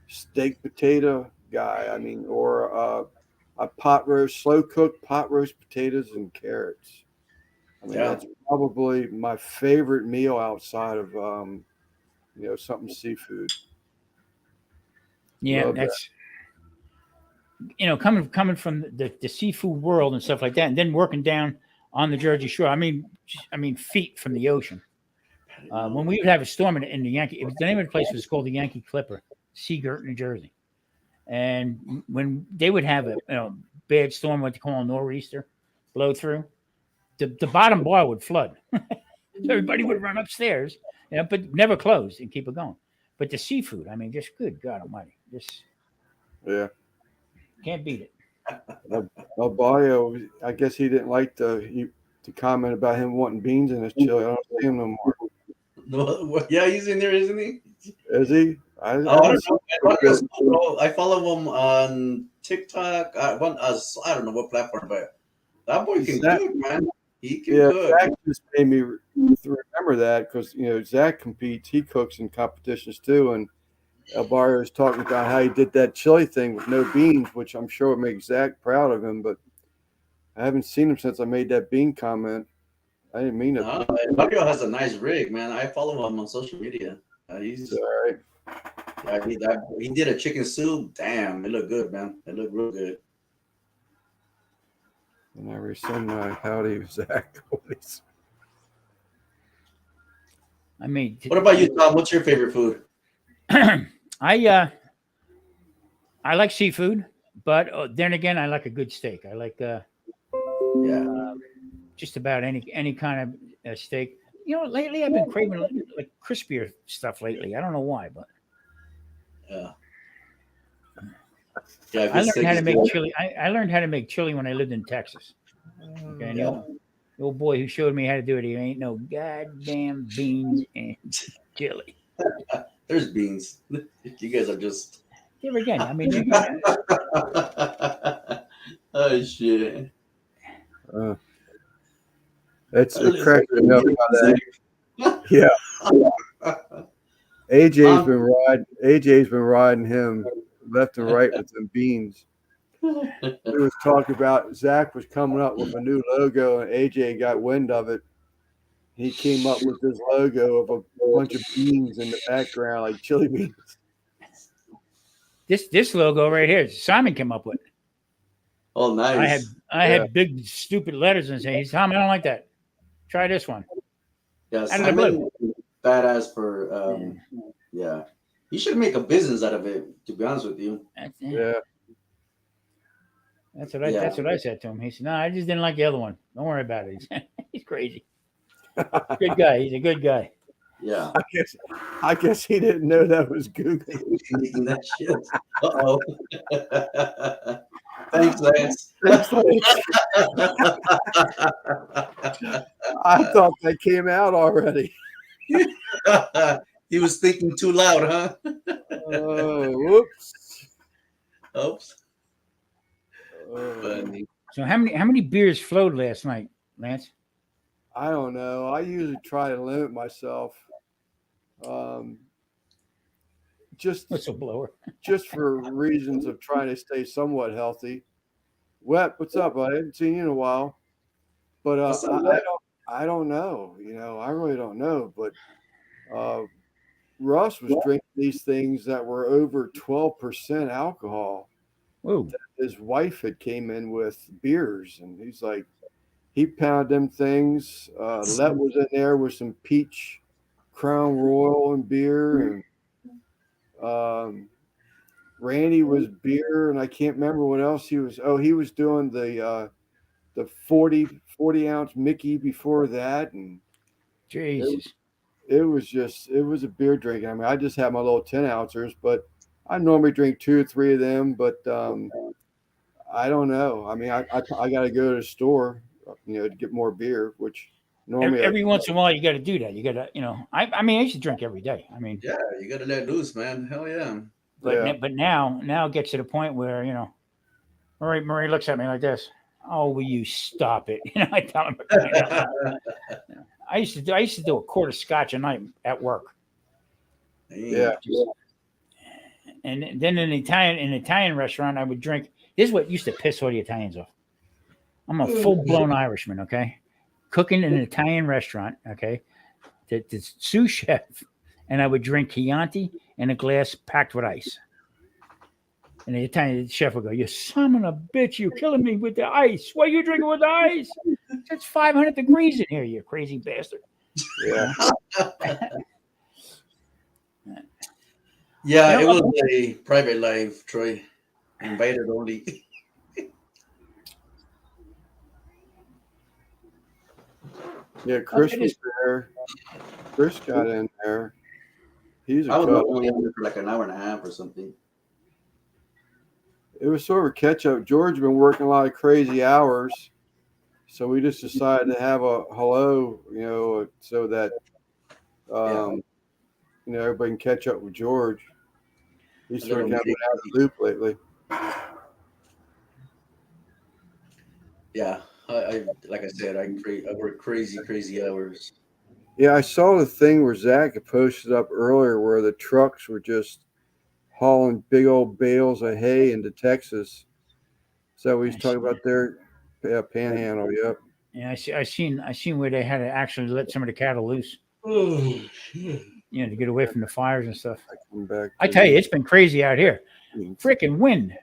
steak potato guy. I mean, or a pot roast, slow cooked pot roast potatoes and carrots. I mean, Yeah. that's probably my favorite meal outside of, something seafood. Yeah, Love that. that's coming from the seafood world and stuff like that, and then working down on the Jersey Shore. I mean, feet from the ocean. When we would have a storm in the Yankee, the name of the place was called the Yankee Clipper, Seagirt, New Jersey. And when they would have a bad storm, what they call a nor'easter, blow through, the bottom bar would flood. So everybody would run upstairs, but never close and keep it going. But the seafood, I mean, just good God Almighty, just Yeah. can't beat it. El Barrio, I guess he didn't like the comment about him wanting beans in his chili. I don't see him no more. No, yeah, he's in there, isn't he? Is he? I I haven't don't seen know. him. Bro. I follow him on TikTok. I don't know what platform, but that boy can Zach, cook, man. He can yeah, cook. Zach just made me remember that because Zach competes. He cooks in competitions too, and El Barrio was talking about how he did that chili thing with no beans, which I'm sure would make Zach proud of him. But I haven't seen him since I made that bean comment. I didn't mean it. No, Mario has a nice rig, man. I follow him on social media. It's He's all right. he did a chicken soup. Damn, it looked good, man. It looked real good. And I resend my howdy, Zach. Always. I mean, What about you, Tom? What's your favorite food? I like seafood, but then again, I like a good steak. I like Yeah. just about any kind of steak. Lately I've been craving like crispier stuff lately. I don't know why, but Yeah. Yeah, I good learned steak how is to make good. chili. I learned how to make chili when I lived in Texas. Okay, and Yeah. the old boy who showed me how to do it, he ain't no goddamn beans and chili. There's beans. You guys are just There again, I mean, oh shit. It cracks me up how that. Yeah, AJ's been riding him left and right with them beans. He was talking about Zach was coming up with a new logo, and AJ got wind of it. He came up with this logo of a bunch of beans in the background, like chili beans. this logo right here, Simon came up with. Oh, nice. I had big stupid letters and say, Tom, I don't like that. Try this one. Yeah, Out of the blue. Simon, badass for yeah. You should make a business out of it. To be honest with you. Yeah, That's what I said to him. He said, "No, I just didn't like the other one. Don't worry about it." He's crazy. Good guy. He's a good guy. Yeah. I guess he didn't know that was Google. Making that shit. Uh-oh. Thanks, Lance. Thanks, Lance. I thought they came out already. He was thinking too loud, huh? Whoops. Oops. Uh, Funny. So how many beers flowed last night, Lance? I don't know. I usually try to limit myself. Just Whistleblower. just for reasons of trying to stay somewhat healthy. Wet, what's up? I haven't seen you in a while. But What's up, I Wet? don't know. I really don't know. But Russ was drinking these things that were over 12% alcohol. Whoa. His wife had came in with beers, and he's like, he pounded them things. Let was in there with some peach Crown Royal and beer, and Randy was beer, and I can't remember what else he was. Oh, he was doing the 40 ounce Mickey before that, and Jesus. it was a beer drink. I mean, I just have my little 10 ouncers, but I normally drink 2 or 3 of them. But I don't know. I mean, I got to go to the store, to get more beer, which normally Every once in a while, you got to do that. You got to, I mean, I used to drink every day. I mean, Yeah, you gotta let loose, man. Hell yeah. but now it gets to the point where Marie looks at me like this. Oh, will you stop it? I tell him. I used to do a quart of scotch a night at work. Yeah. And then in an Italian restaurant, I would drink. This is what used to piss all the Italians off. I'm a full blown Irishman, okay? Cooking in an Italian restaurant, okay? The sous chef, and I would drink Chianti in a glass packed with ice. And the Italian chef would go, "You son of a bitch, you're killing me with the ice. What are you drinking with the ice? It's 500 degrees in here, you crazy bastard." Yeah. Yeah, it was a private life, Troy. Invited only. Yeah, Chris was there. Chris got in there. He's a I was cut. only in there for like an hour and a half or something. It was sort of a catch up. George had been working a lot of crazy hours, so we just decided to have a hello, so that everybody can catch up with George. He's sort of kind of been out of the loop lately. Yeah, I like I said, I work crazy hours. Yeah, I saw the thing where Zach had posted up earlier where the trucks were just hauling big old bales of hay into Texas. So he's talking about their panhandle. Yep. Yeah, I seen where they had to actually let some of the cattle loose, Oh shit! to get away from the fires and stuff. Back I tell you, it's been crazy out here. Mm. Freaking wind.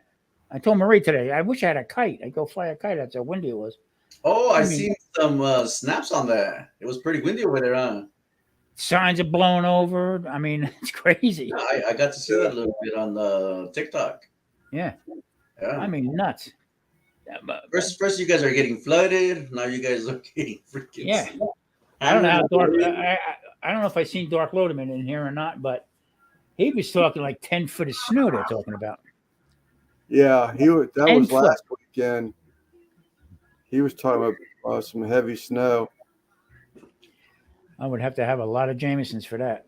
I told Marie today, I wish I had a kite. I'd go fly a kite. That's how windy it was. Oh, I seen some snaps on that. It was pretty windy over there, huh? Signs are blown over. I mean, it's crazy. Yeah, I got to see that a little bit on the TikTok. Yeah. Yeah. I mean, nuts. First, you guys are getting flooded. Now you guys are getting freaking. Yeah. I don't know how dark. I don't know if I seen Dark Lodeman in here or not, but he was talking like 10 foot of snow. They're talking about. Yeah, that was 10 foot. last weekend. He was talking about some heavy snow. I would have to have a lot of Jamesons for that.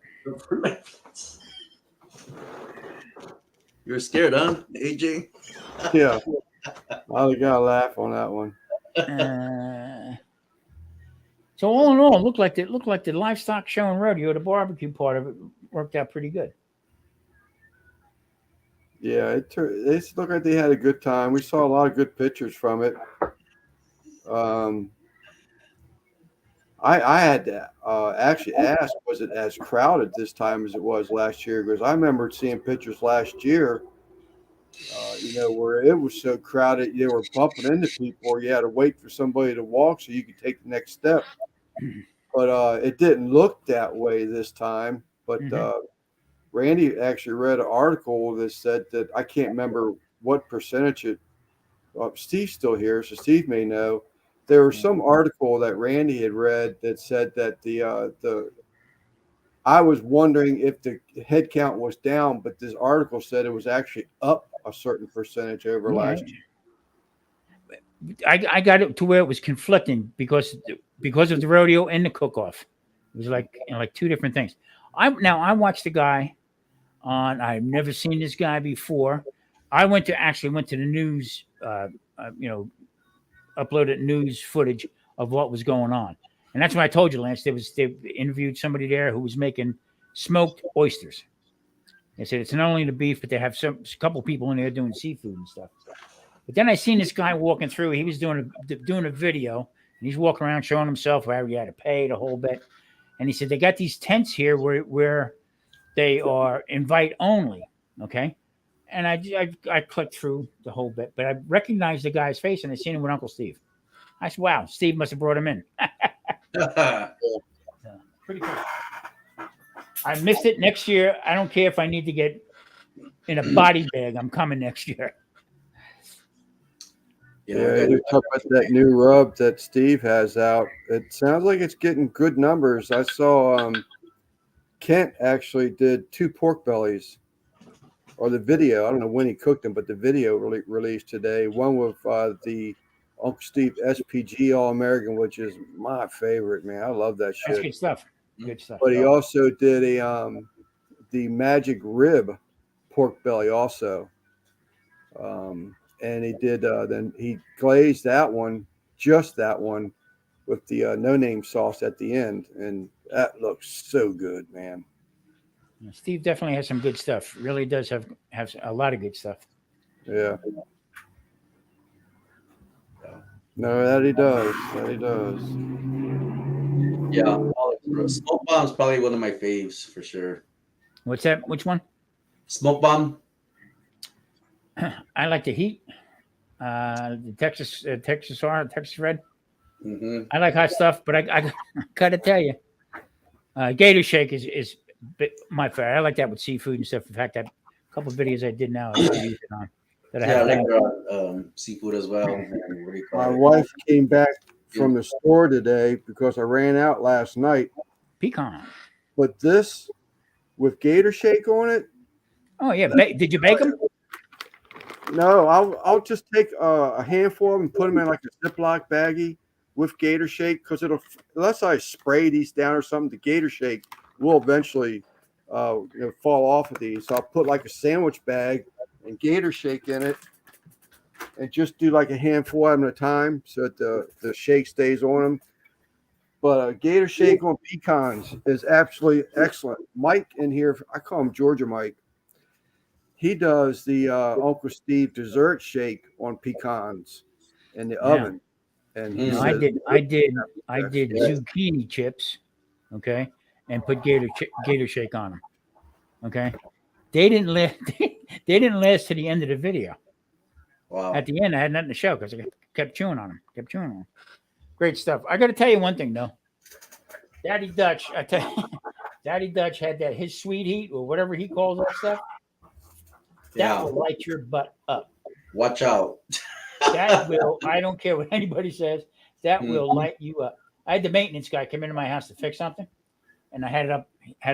You're scared, huh, AJ? Yeah. I got to laugh on that one. So all in all, it looked like the livestock show and rodeo, the barbecue part of it, worked out pretty good. Yeah, it looked like they had a good time. We saw a lot of good pictures from it. I had to actually ask, was it as crowded this time as it was last year? Because I remember seeing pictures last year, where it was so crowded, they were bumping into people, or you had to wait for somebody to walk so you could take the next step. But it didn't look that way this time. But Randy actually read an article that said that I can't remember what percentage it. Steve's still here, so Steve may know. There was some article that Randy had read that said that the I was wondering if the head count was down, but this article said it was actually up a certain percentage over last year. I got it to where it was conflicting because of the rodeo and the cook-off. It was like two different things. I watched the guy on. I've never seen this guy before. I went to the news. Uploaded news footage of what was going on, and that's when I told you, Lance. They interviewed somebody there who was making smoked oysters. They said it's not only the beef, but they have a couple people in there doing seafood and stuff. But then I seen this guy walking through. He was doing a video, and he's walking around showing himself where he had to pay the whole bit. And he said they got these tents here where they are invite only. Okay, and I clicked through the whole bit, but I recognized the guy's face, and I seen him with Uncle Steve. I said, "Wow, Steve must have brought him in." Pretty cool. I missed it next year. I don't care if I need to get in a body bag. I'm coming next year. Yeah, you talk about that new rub that Steve has out. It sounds like it's getting good numbers. I saw Kent actually did 2 pork bellies, or the video. I don't know when he cooked them, but the video released today. One with the Uncle Steve SPG All-American, which is my favorite, man. I love that shit. That's good stuff. Good stuff. But he also did the Magic Rib pork belly also. And he did then he glazed just that one with the no-name sauce at the end, and that looks so good, man. Steve definitely has some good stuff. Really does have a lot of good stuff. Yeah. No, that he does. Yeah, Smoke Bomb's probably one of my faves for sure. What's that? Which one? Smoke Bomb. I like the heat. The Texas Red. Mm-hmm. I like hot stuff, but I gotta tell you, Gator Shake is my favorite. I like that with seafood and stuff. In fact, a couple of videos I did now I use it on. I like seafood as well. My wife came back from the store today because I ran out last night. Pecan. But this with Gator Shake on it. Oh yeah, did you bake them? No, I'll just take a handful of them and put them in like a Ziploc baggie with Gator Shake, because unless I spray these down or something, the Gator Shake will eventually fall off of these. So I'll put like a sandwich bag and Gator Shake in it, and just do like a handful of them at a time so that the shake stays on them. But Gator Shake on pecans is absolutely excellent. Mike in here, I call him Georgia Mike. He does the Uncle Steve dessert shake on pecans in the oven, and he I did zucchini chips, okay, and put Gator Shake on them, okay. They didn't last. They didn't last to the end of the video. Wow. At the end, I had nothing to show because I kept chewing on them. Great stuff. I got to tell you one thing though. Daddy Dutch, I tell you, Daddy Dutch had his sweet heat or whatever he calls that stuff. That will light your butt up. Watch out. That will. I don't care what anybody says. That will light you up. I had the maintenance guy come into my house to fix something, and I had it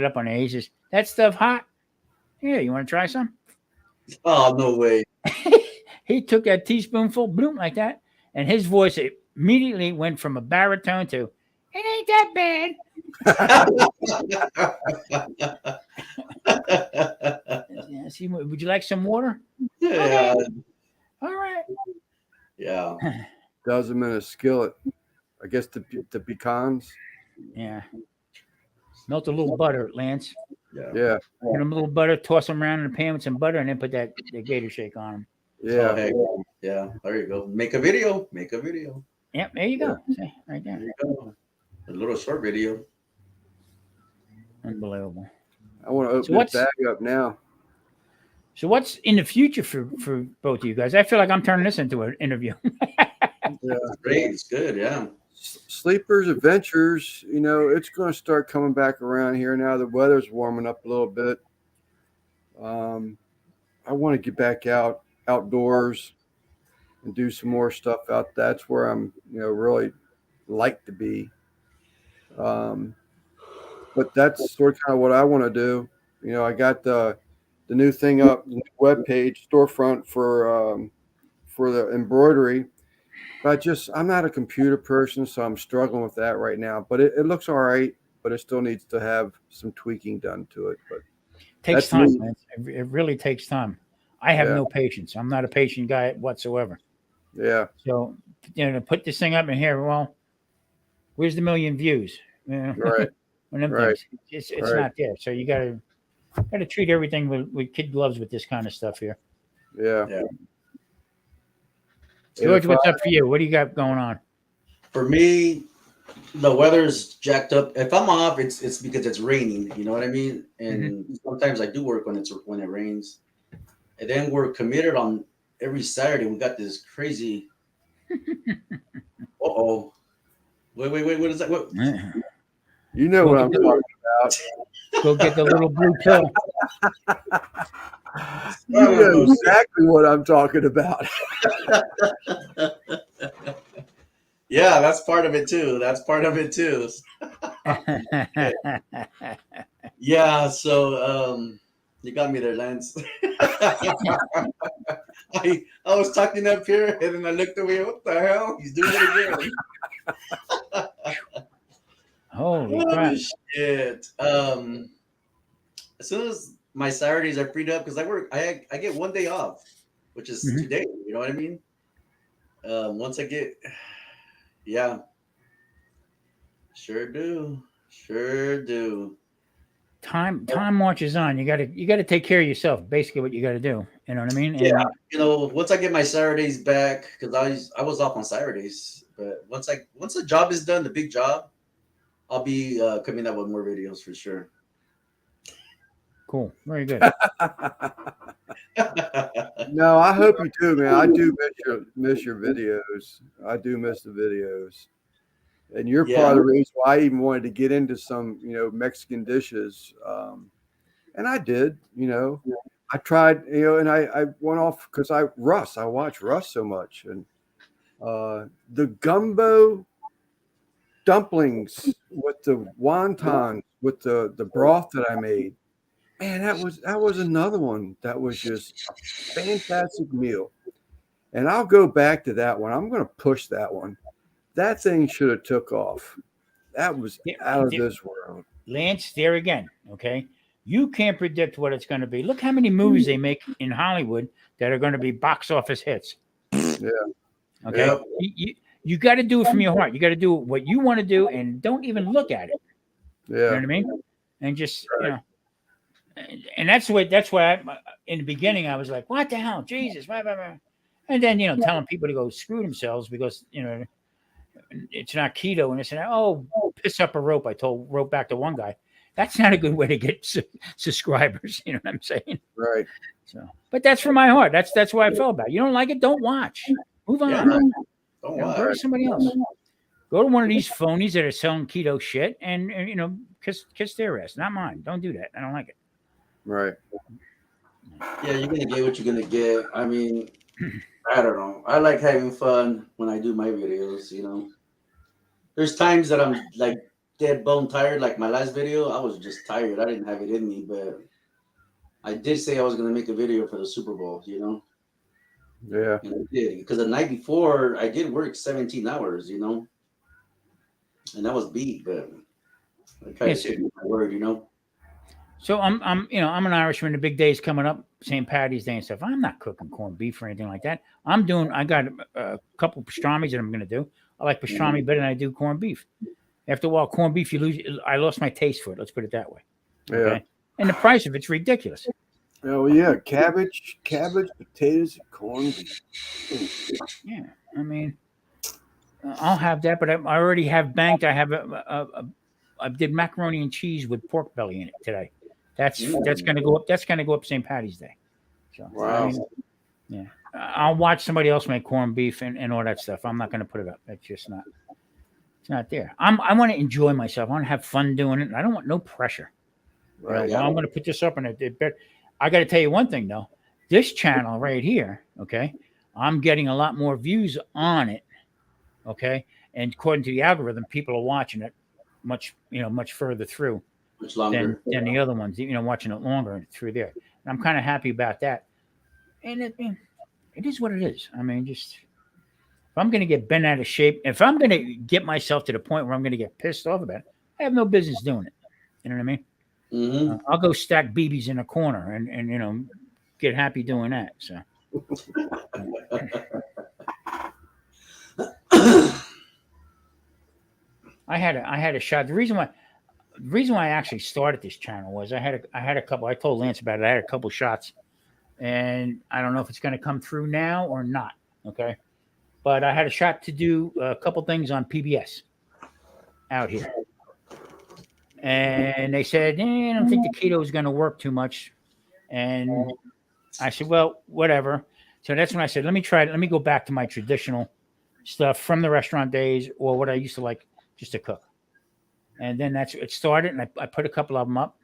up on there. He says, "That stuff hot? Yeah, you want to try some?" Oh, no way. He took that teaspoonful, bloom like that, and his voice immediately went from a baritone to, "It ain't that bad." Yeah, see, would you like some water? Yeah. Okay. All right. Yeah. Does them in a skillet. I guess the pecans. Yeah. Melt a little butter, Lance. Yeah. Get them a little butter, toss them around in a pan with some butter, and then put the Gator Shake on them. Yeah. Yeah. There you go. Make a video. Yep. There you go. See, right there. There you go. A little short video. Unbelievable. I want to open this bag up now. So what's in the future for both of you guys? I feel like I'm turning this into an interview. Yeah. It's great. It's good. Yeah. Sleepers Adventures, it's going to start coming back around here now. The weather's warming up a little bit. I want to get back outdoors and do some more stuff out. That's where I'm, really like to be. but that's sort of kind of what I want to do. You know, I got the new thing up, the new web page storefront for the embroidery. But I'm not a computer person, so I'm struggling with that right now. But it looks all right, but it still needs to have some tweaking done to it. But Takes that's time, me. man. It really takes time. I have Yeah. no patience. I'm not a patient guy whatsoever. Yeah, So, to put this thing up in here, well, where's the million views? right, On them right, things, it's right. not there. So you gotta treat everything with kid gloves with this kind of stuff here. Yeah. Yeah. And George, if what's up for you? What do you got going on? For me, the weather's jacked up. If I'm off, it's because it's raining. You know what I mean? And sometimes I do work when it rains. And then we're committed on every Saturday. We got this crazy. Uh-oh. Wait. What is that? What? you know Go what get I'm the- talking about. Go get the little blue pill. You know exactly what I'm talking about. Yeah, that's part of it too. Yeah, so you got me there, Lance. I was talking up here and then I looked away. What the hell? He's doing it again. Holy Oh crap! shit. As soon as my Saturdays are freed up, because I get one day off, which is today. You know what I mean? Once I get, yeah, sure do. Time marches on. You gotta take care of yourself. Basically, what you gotta do. You know what I mean? And Yeah, once I get my Saturdays back, because I was off on Saturdays, but once the job is done, the big job, I'll be coming up with more videos for sure. cool. Very good. No, I hope you do, man. I do miss your videos. I do miss the videos. And you're Yeah. part of the reason why I even wanted to get into some, Mexican dishes. And I did, I tried, and I went off because I watch Russ so much. And the gumbo dumplings with the wontons, with the broth that I made, man, that was another one that was just a fantastic meal. And I'll go back to that one. I'm going to push that one. That thing should have took off. That was out of this world. Lance, there again. Okay, you can't predict what it's going to be. Look how many movies they make in Hollywood that are going to be box office hits. Yeah. Okay, Yep. you got to do it from your heart. You got to do what you want to do, and don't even look at it. You know Yeah. what I mean? And just and that's why in the beginning I was like, what the hell, Jesus, blah, blah, blah. And then telling people to go screw themselves because it's not keto, and it's piss up a rope. I wrote back to one guy, that's not a good way to get subscribers. You know what I'm saying? Right. So, but that's from my heart. That's why I felt about it. You don't like it, don't watch. Move on. Yeah. Don't Go watch. to somebody else. Go to one of these phonies that are selling keto shit, and kiss their ass, not mine. Don't do that. I don't like it. Right. Yeah, you're gonna get what you're gonna get. I mean, I don't know. I like having fun when I do my videos. There's times that I'm like dead bone tired. Like my last video, I was just tired. I didn't have it in me, but I did say I was gonna make a video for the Super Bowl. Yeah. And I did, because the night before I did work 17 hours. And that was beat, but I tried to keep my word. So I'm an Irishman. The big day's coming up, St. Patty's Day and stuff. I'm not cooking corned beef or anything like that. I got a couple pastrami's that I'm going to do. I like pastrami better than I do corned beef. After a while, corned beef, I lost my taste for it. Let's put it that way. Yeah. Okay? And the price of it's ridiculous. Oh yeah, cabbage, potatoes, and corned beef. Yeah, I mean, I'll have that, but I already have banked. I have I did macaroni and cheese with pork belly in it today. That's going to go up. That's going to go up St. Patty's Day. So, Wow. Yeah, I'll watch somebody else make corned beef and all that stuff. I'm not going to put it up. It's just not. It's not there. I want to enjoy myself. I want to have fun doing it. I don't want no pressure. Right. Well, I'm going to put this up, and I got to tell you one thing though. This channel right here, okay, I'm getting a lot more views on it, okay, and according to the algorithm, people are watching it much further through Much than longer. the other ones. Watching it longer through there. And I'm kind of happy about that. And it is what it is. I mean, just if I'm going to get bent out of shape, if I'm going to get myself to the point where I'm going to get pissed off about it, I have no business doing it. You know what I mean? Mm-hmm. I'll go stack BBs in a corner and get happy doing that. So. I had a shot. The reason why I actually started this channel was I had a couple. I told Lance about it. I had a couple shots, and I don't know if it's going to come through now or not. Okay, but I had a shot to do a couple things on PBS out here, and they said, I don't think the keto is going to work too much, and I said, well, whatever. So that's when I said, let me try it. Let me go back to my traditional stuff from the restaurant days or what I used to like just to cook. And then it started, and I put a couple of them up.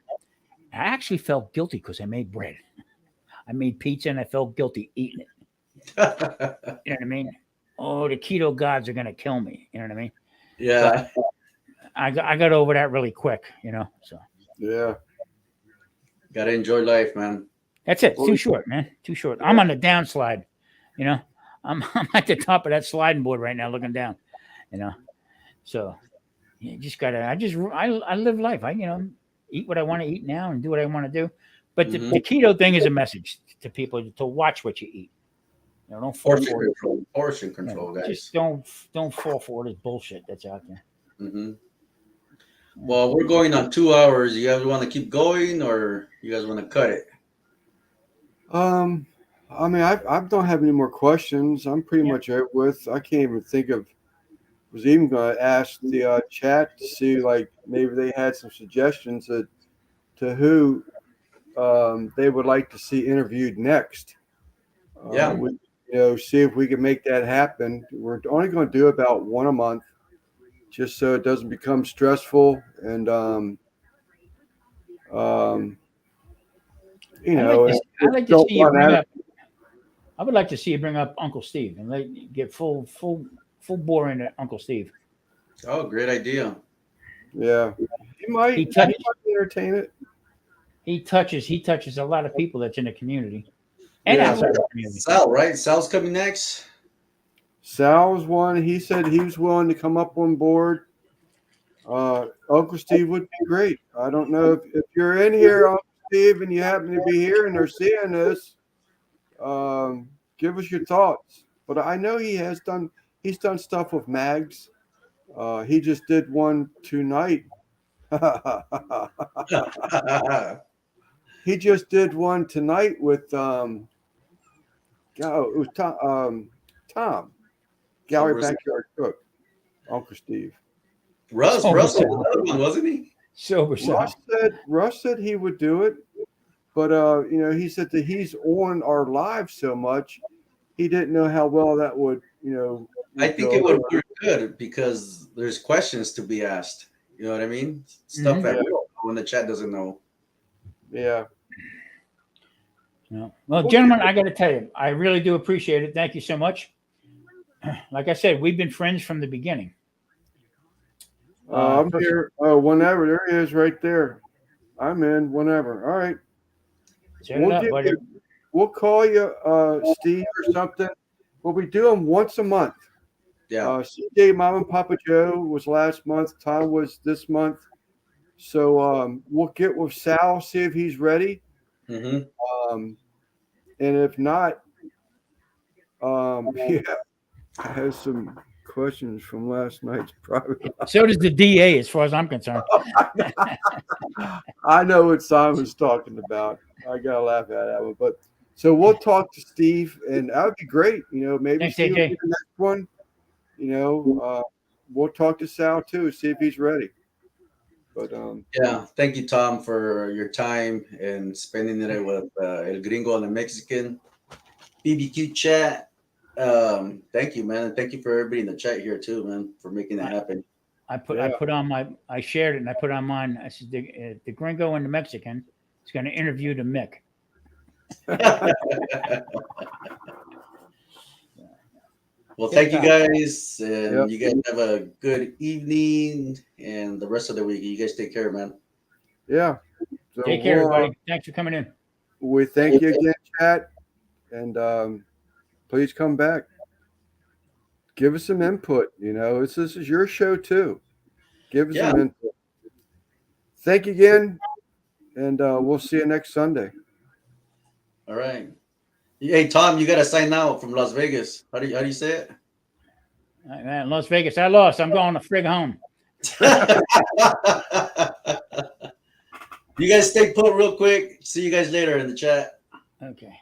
I actually felt guilty because I made bread. I made pizza, and I felt guilty eating it. You know what I mean? Oh, the keto gods are going to kill me. You know what I mean? Yeah. But I got over that really quick, So Yeah. Gotta enjoy life, man. that's it. It's too short, man. Too short. I'm on the downslide. I'm at the top of that sliding board right now, looking down. So you just gotta. I live life. I eat what I want to eat now and do what I want to do. But the keto thing is a message to people to watch what you eat. Don't fall Portion for it. control. Portion control, guys. Just don't fall for this bullshit that's out there. Mm-hmm. Well, we're going on 2 hours. You guys want to keep going, or you guys want to cut it? I mean, I don't have any more questions. I'm pretty much over with. I can't even think of. Was even going to ask the chat to see like maybe they had some suggestions to who they would like to see interviewed next. See if we can make that happen. We're only going to do about one a month, just so it doesn't become stressful. And I'd like to see you bring up. I would like to see you bring up Uncle Steve and get full bore into Uncle Steve. Oh, great idea. Yeah, he might entertain it. He touches a lot of people that's in the community and outside the community. Sal, right? Sal's coming next. Sal's one. He said he was willing to come up on board. Uncle Steve would be great. I don't know if you're in here, Uncle Steve, and you happen to be here and they're seeing this. Give us your thoughts. But I know he's done stuff with mags. He just did one tonight. He just did one tonight with it was Tom, Gallery Backyard Cook, Uncle Steve. Russ was another one, wasn't he? Russ said he would do it, but he said that he's on our live so much, he didn't know how well that would I think it would work good because there's questions to be asked. You know what I mean? Stuff that we don't know when the chat doesn't know. Yeah. Well, gentlemen, I got to tell you, I really do appreciate it. Thank you so much. Like I said, we've been friends from the beginning. I'm here. Oh, whenever. There he is right there. I'm in whenever. All right. We'll call you, Steve, or something. We'll be doing once a month. Yeah. CJ, Mom, and Papa Joe was last month. Tom was this month. So we'll get with Sal, see if he's ready. Mm-hmm. And if not, I have some questions from last night's private. So does the DA, as far as I'm concerned. I know what Simon's talking about. I gotta laugh at that one, but so we'll talk to Steve, and that would be great. Maybe Thanks, Steve will AJ. be the next one. We'll talk to Sal too, see if he's ready. But thank you, Tom, for your time and spending it with El Gringo and the Mexican BBQ chat. Thank you, man, and thank you for everybody in the chat here too, man, for making it happen. I shared it and I put on mine. I said the Gringo and the Mexican is going to interview the Mick. Well, thank you guys, and you guys have a good evening and the rest of the week. You guys take care, man. Yeah. So Take care, everybody. Thanks for coming in. we thank you again, chat, and please come back. Give us some input. This is your show too. Give us some input. Thank you again, and we'll see you next Sunday. All right. Hey Tom, you gotta sign out from Las Vegas. How do you say it? All right, man, Las Vegas. I lost. I'm going to frig home. You guys stay put real quick. See you guys later in the chat. Okay.